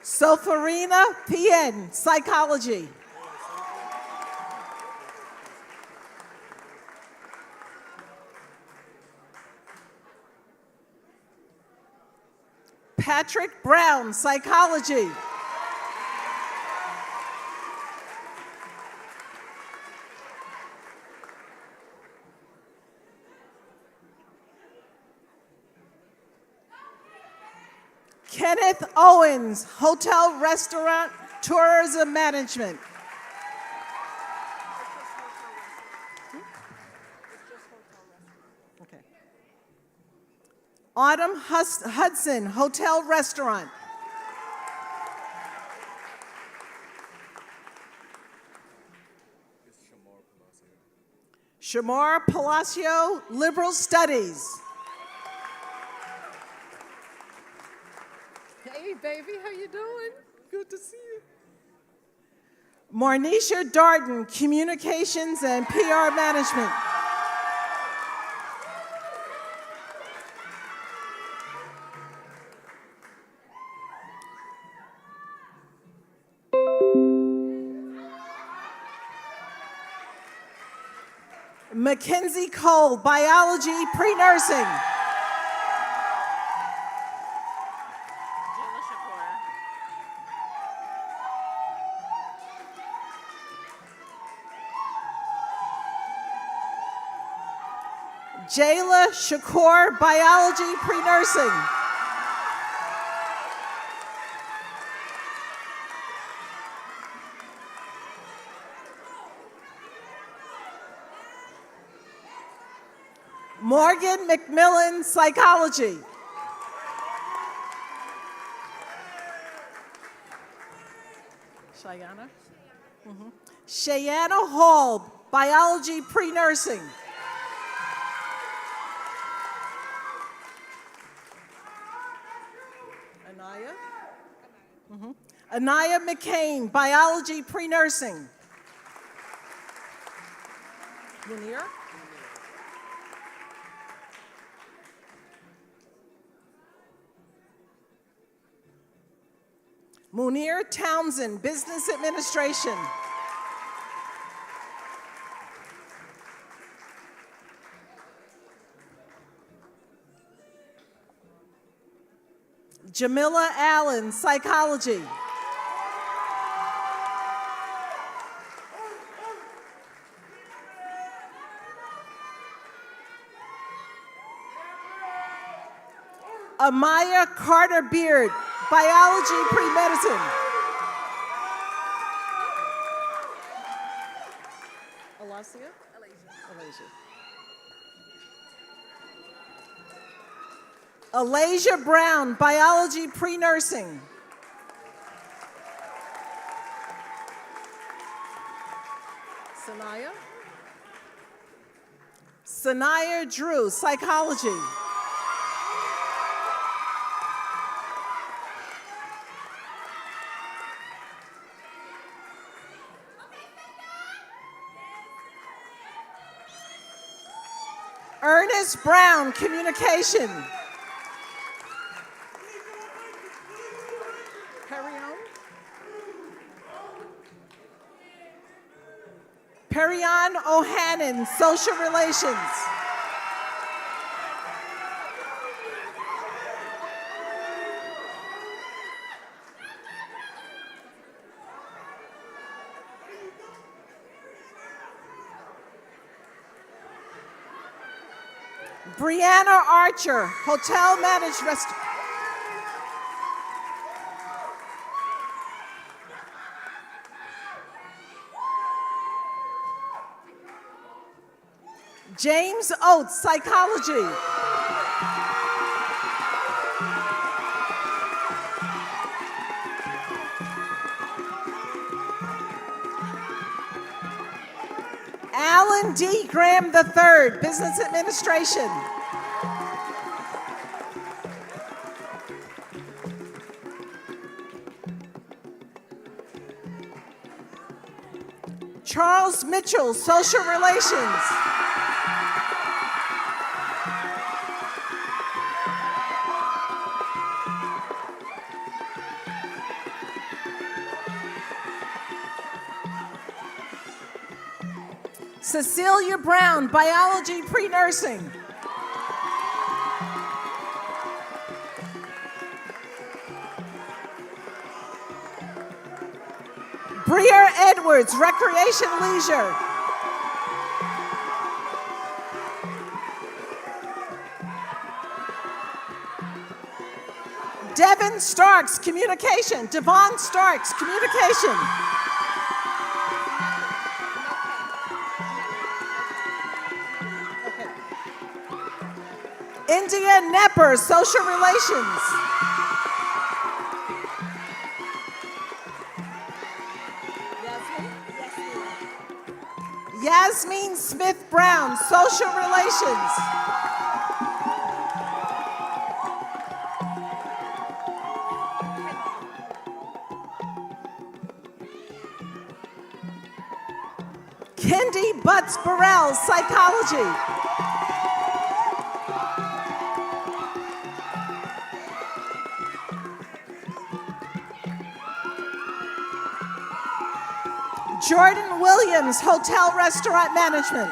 Speaker 3: Sofarina Pien, Psychology. Patrick Brown, Psychology. Kenneth Owens, Hotel, Restaurant, Tourism Management. Okay. Autumn Hudson, Hotel, Restaurant. Shamar Palacio, Liberal Studies.
Speaker 11: Hey, baby, how you doing? Good to see you.
Speaker 3: Marnisha Darden, Communications and PR Management. Mackenzie Cole, Biology, Pre-Nursing. Jayla Shakur, Biology, Pre-Nursing. Morgan McMillan, Psychology. Cheyenne? Cheyenne Hall, Biology Pre-Nursing. Anaya? Anaya McCain, Biology Pre-Nursing. Munir? Munir Townsend, Business Administration. Jamila Allen, Psychology. Amaya Carter Beard, Biology Pre-Medicine. Alasia? Alasia Brown, Biology Pre-Nursing. Sanaya? Sanaya Drew, Psychology. Ernest Brown, Communication. Perion O'Hannon, Social Relations. Brianna Archer, Hotel Managed Restaurant. James Oates, Psychology. Alan D. Graham III, Business Administration. Charles Mitchell, Social Relations. Cecilia Brown, Biology Pre-Nursing. Breer Edwards, Recreation Leisure. Devin Starks, Communication. Devon Starks, Communication. India Nepper, Social Relations. Yasmin Smith Brown, Social Relations. Kendi Butts Burrell, Psychology. Jordan Williams, Hotel Restaurant Management.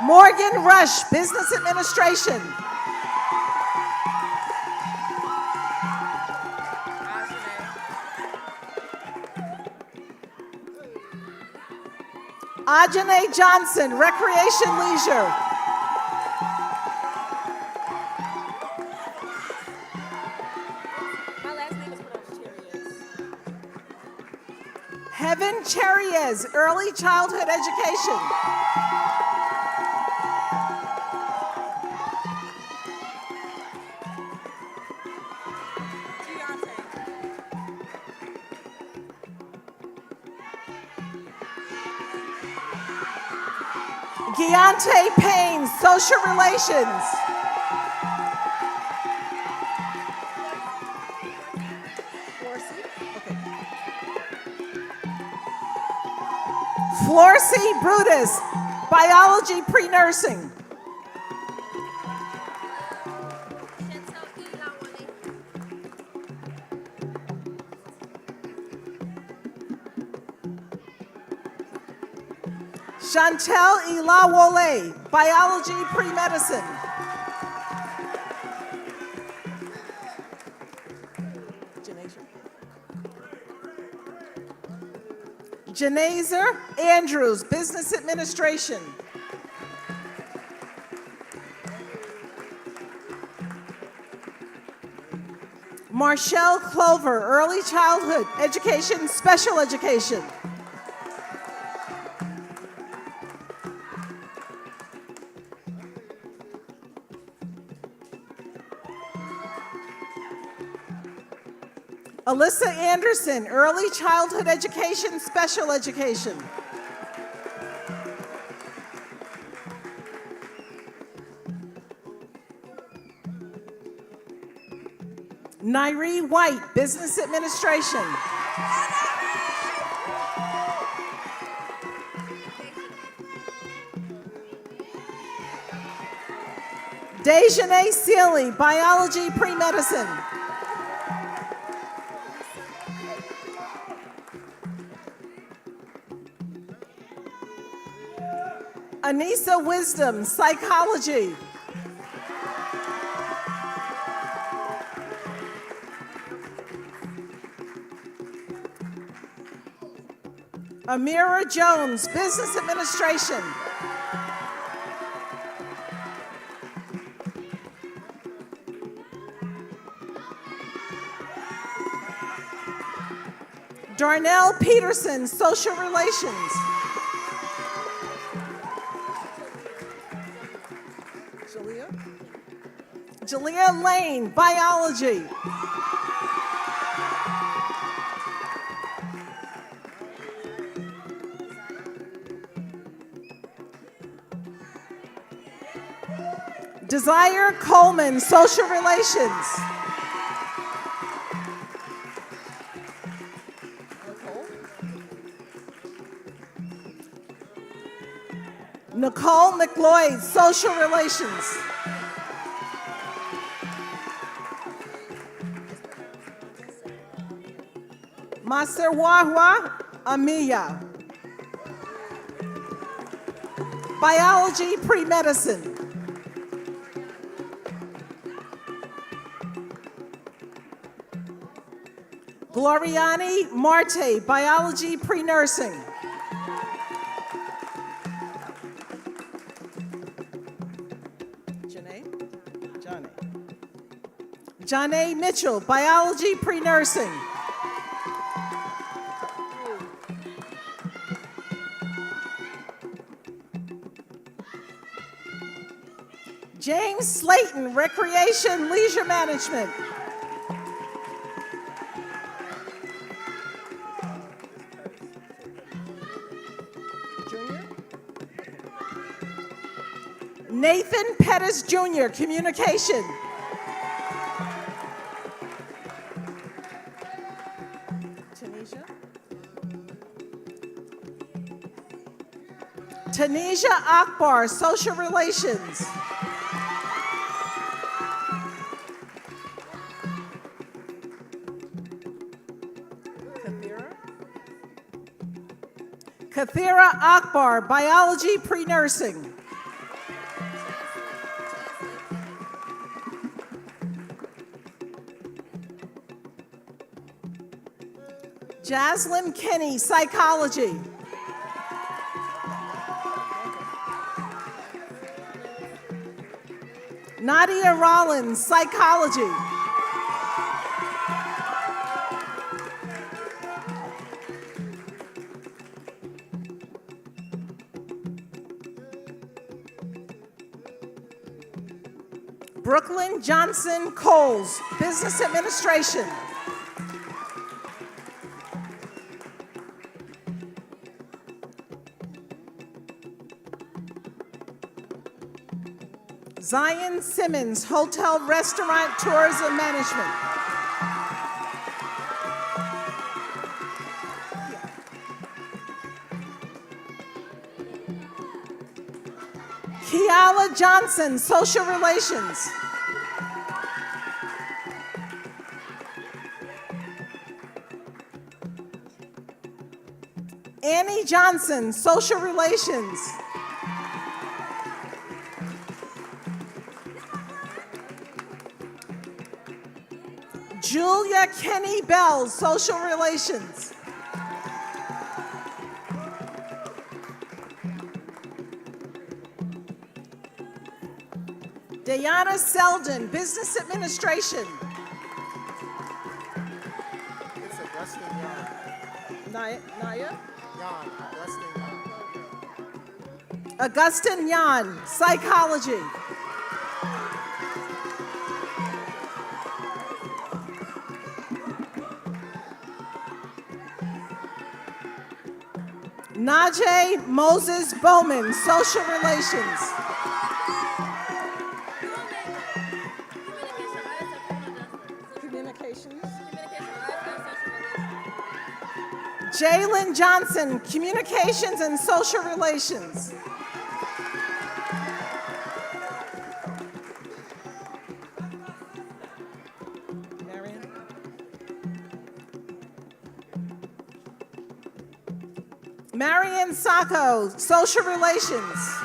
Speaker 3: Morgan Rush, Business Administration. Ajane Johnson, Recreation Leisure.
Speaker 10: My last name
Speaker 3: Heaven Cherries, early childhood education. Giante Payne, social relations. Florcy Brutus, biology pre-nursing. Chantel Ilawole, biology pre-medicine. Janazer Andrews, business administration. Marshall Clover, early childhood education, special education. Alyssa Anderson, early childhood education, special education. Nairi White, business administration. Dejanay Sealy, biology pre-medicine. Anissa Wisdom, psychology. Amira Jones, business administration. Darnell Peterson, social relations. Jalea Lane, biology. Desire Coleman, social relations. Nicole McLeod, social relations. Maserwahwa Amiya, biology pre-medicine. Gloriani Marte, biology pre-nursing. Janae Mitchell, biology pre-nursing. James Slayton, recreation leisure management. Nathan Pettis Jr., communication. Tanisha Akbar, social relations. Kathira Akbar, biology pre-nursing. Jaslyn Kenny, psychology. Nadia Rollins, psychology. Brooklyn Johnson Coles, Business Administration. Zion Simmons, Hotel, Restaurant, Tourism Management. Kiala Johnson, Social Relations. Annie Johnson, Social Relations. Julia Kenny Bell, Social Relations. Diana Selden, Business Administration.
Speaker 7: It's Augustine Yan.
Speaker 3: Naya?
Speaker 7: Yan, Augustine Yan.
Speaker 3: Augustine Yan, Psychology. Najee Moses Bowman, Social Relations. Communications. Jalen Johnson, Communications and Social Relations. Marion Sacco, Social Relations.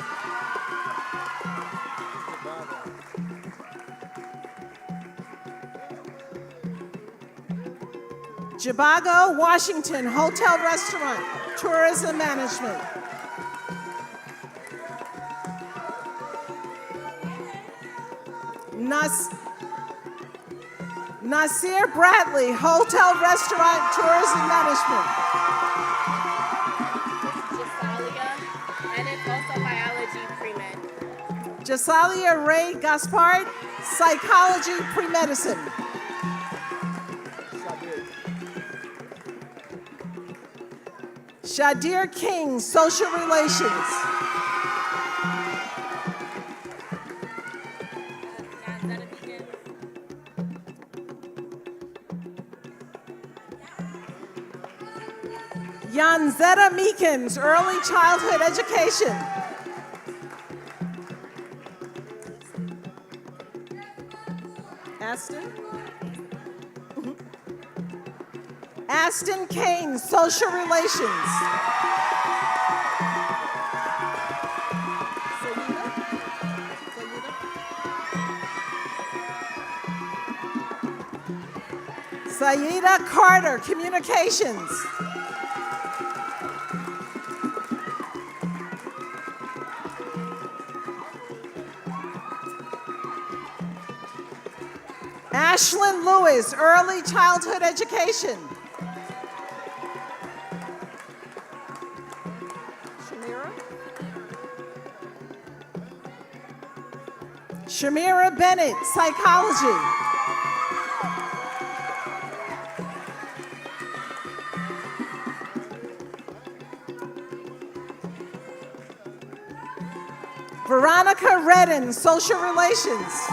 Speaker 3: Jabago, Washington, Hotel, Restaurant, Tourism Management. Nasir Bradley, Hotel, Restaurant, Tourism Management.
Speaker 12: And it's also biology pre-med.
Speaker 3: Jasalia Ray Gaspard, Psychology Pre-Medicine. Shadir King, Social Relations. Yanzetta Meekins, Early Childhood Education. Aston? Aston Kane, Social Relations. Saida Carter, Communications. Ashlyn Lewis, Early Childhood Education. Shamira Bennett, Psychology. Veronica Redden, Social Relations.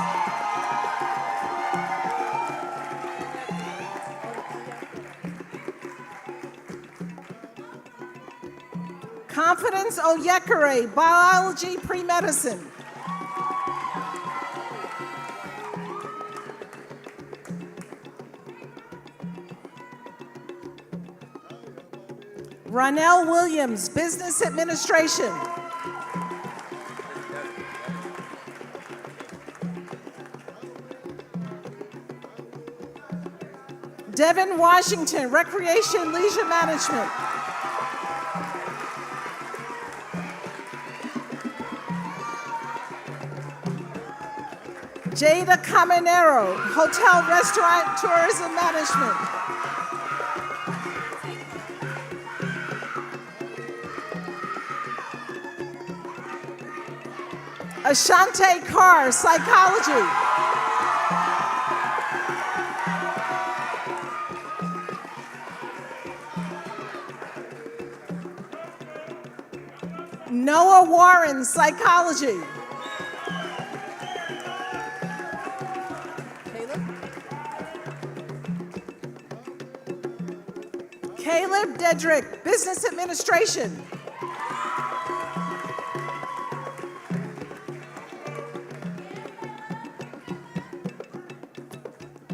Speaker 3: Confidence Oyekere, Biology Pre-Medicine. Ronell Williams, Business Administration. Devin Washington, Recreation Leisure Management. Jada Caminero, Hotel, Restaurant, Tourism Management. Ashante Carr, Psychology. Noah Warren, psychology. Caleb Dedrick, business administration.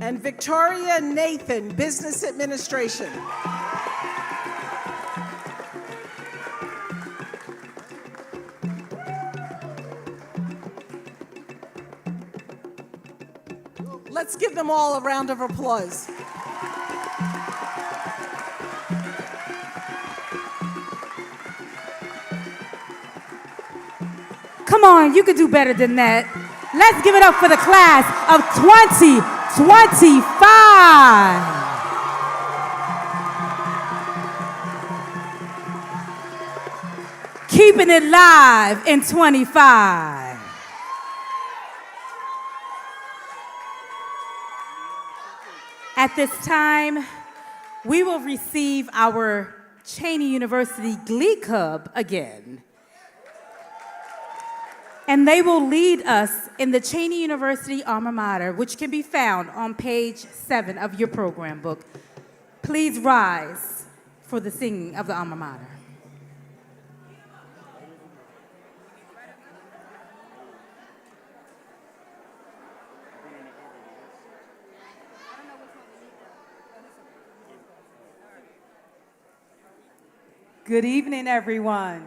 Speaker 3: And Victoria Nathan, business administration. Let's give them all a round of applause.
Speaker 2: Come on, you can do better than that. Let's give it up for the class of 2025. Keeping it live in 25. At this time, we will receive our Cheyney University Glee Club again. And they will lead us in the Cheyney University alma mater, which can be found on page 7 of your program book. Please rise for the singing of the alma mater.
Speaker 13: Good evening, everyone.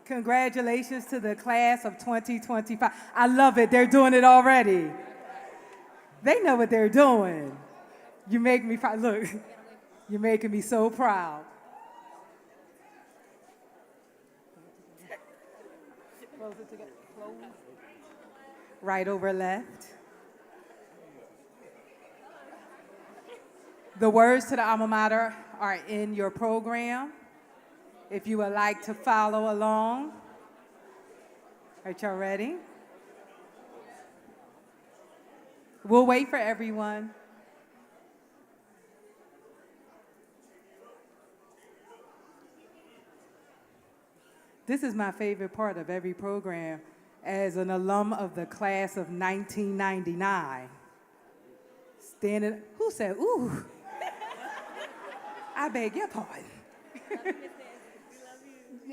Speaker 13: Congratulations to the class of 2025. I love it. They're doing it already. They know what they're doing. You make me proud. Look, you're making me so proud. Close it together. Close. Right over left. The words to the alma mater are in your program. If you would like to follow along. Are y'all ready? We'll wait for everyone. This is my favorite part of every program as an alum of the class of 1999. Standing, who said, ooh? I beg your pardon.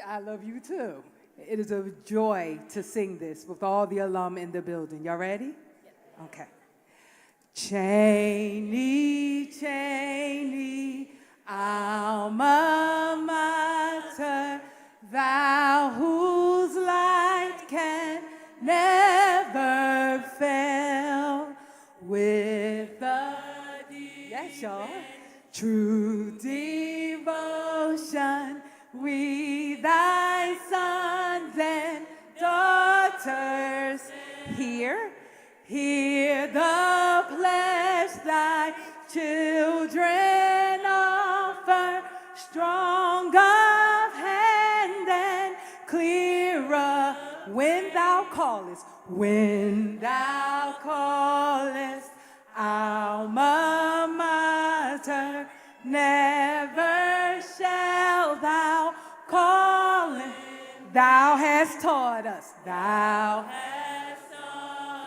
Speaker 13: I love you too. It is a joy to sing this with all the alum in the building. Y'all ready? Okay. Cheyney, Cheyney, alma mater, thou whose light can never fail, with a deep, yes, y'all, true devotion, we thy sons and daughters hear the pledge thy children offer, strong of hand and clearer when thou callest, alma mater, never shall thou call it. Thou hast taught us,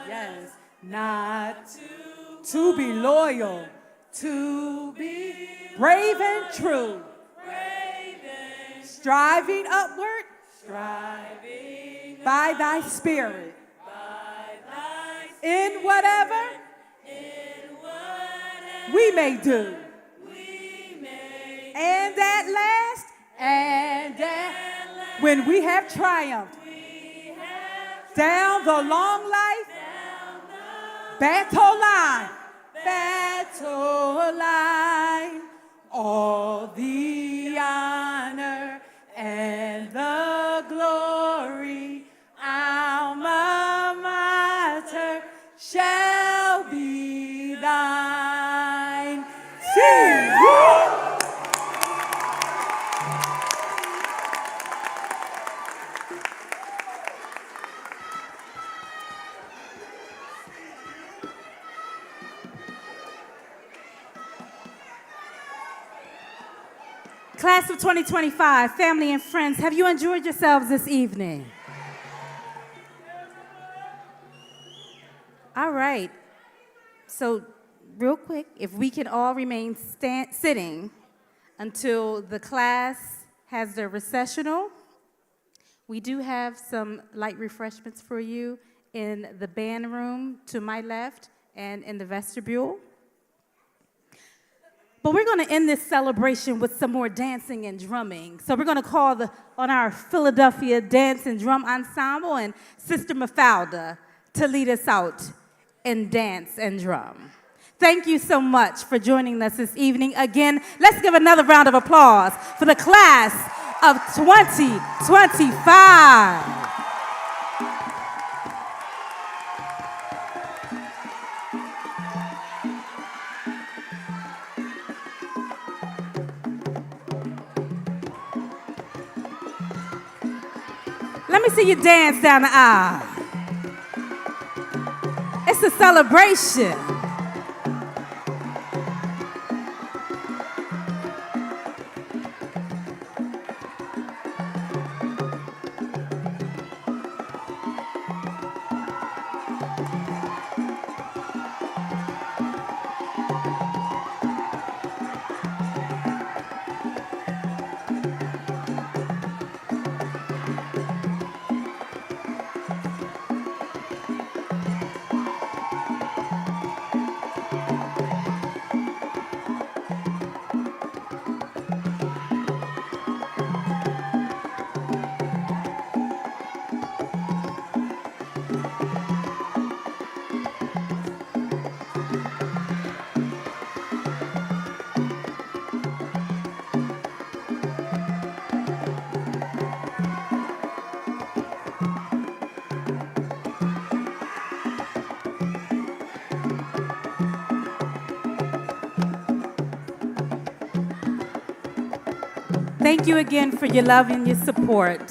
Speaker 13: yes, not to be loyal, to be brave and true, striving upward, by thy spirit, in whatever we may do. And at last, when we have triumphed, down the long life, battle line, all the honor and the glory, alma mater, shall be thine. Sing!
Speaker 2: Class of 2025, family and friends, have you enjoyed yourselves this evening? All right. So, real quick, if we can all remain sitting until the class has their recessional. We do have some light refreshments for you in the band room to my left and in the vestibule. But we're going to end this celebration with some more dancing and drumming. So we're going to call on our Philadelphia Dance and Drum Ensemble and Sister Mafalda to lead us out in dance and drum. Thank you so much for joining us this evening. Again, let's give another round of applause for the class of 2025. Let me see you dance down the aisle. It's a celebration. Thank you again for your love and your support.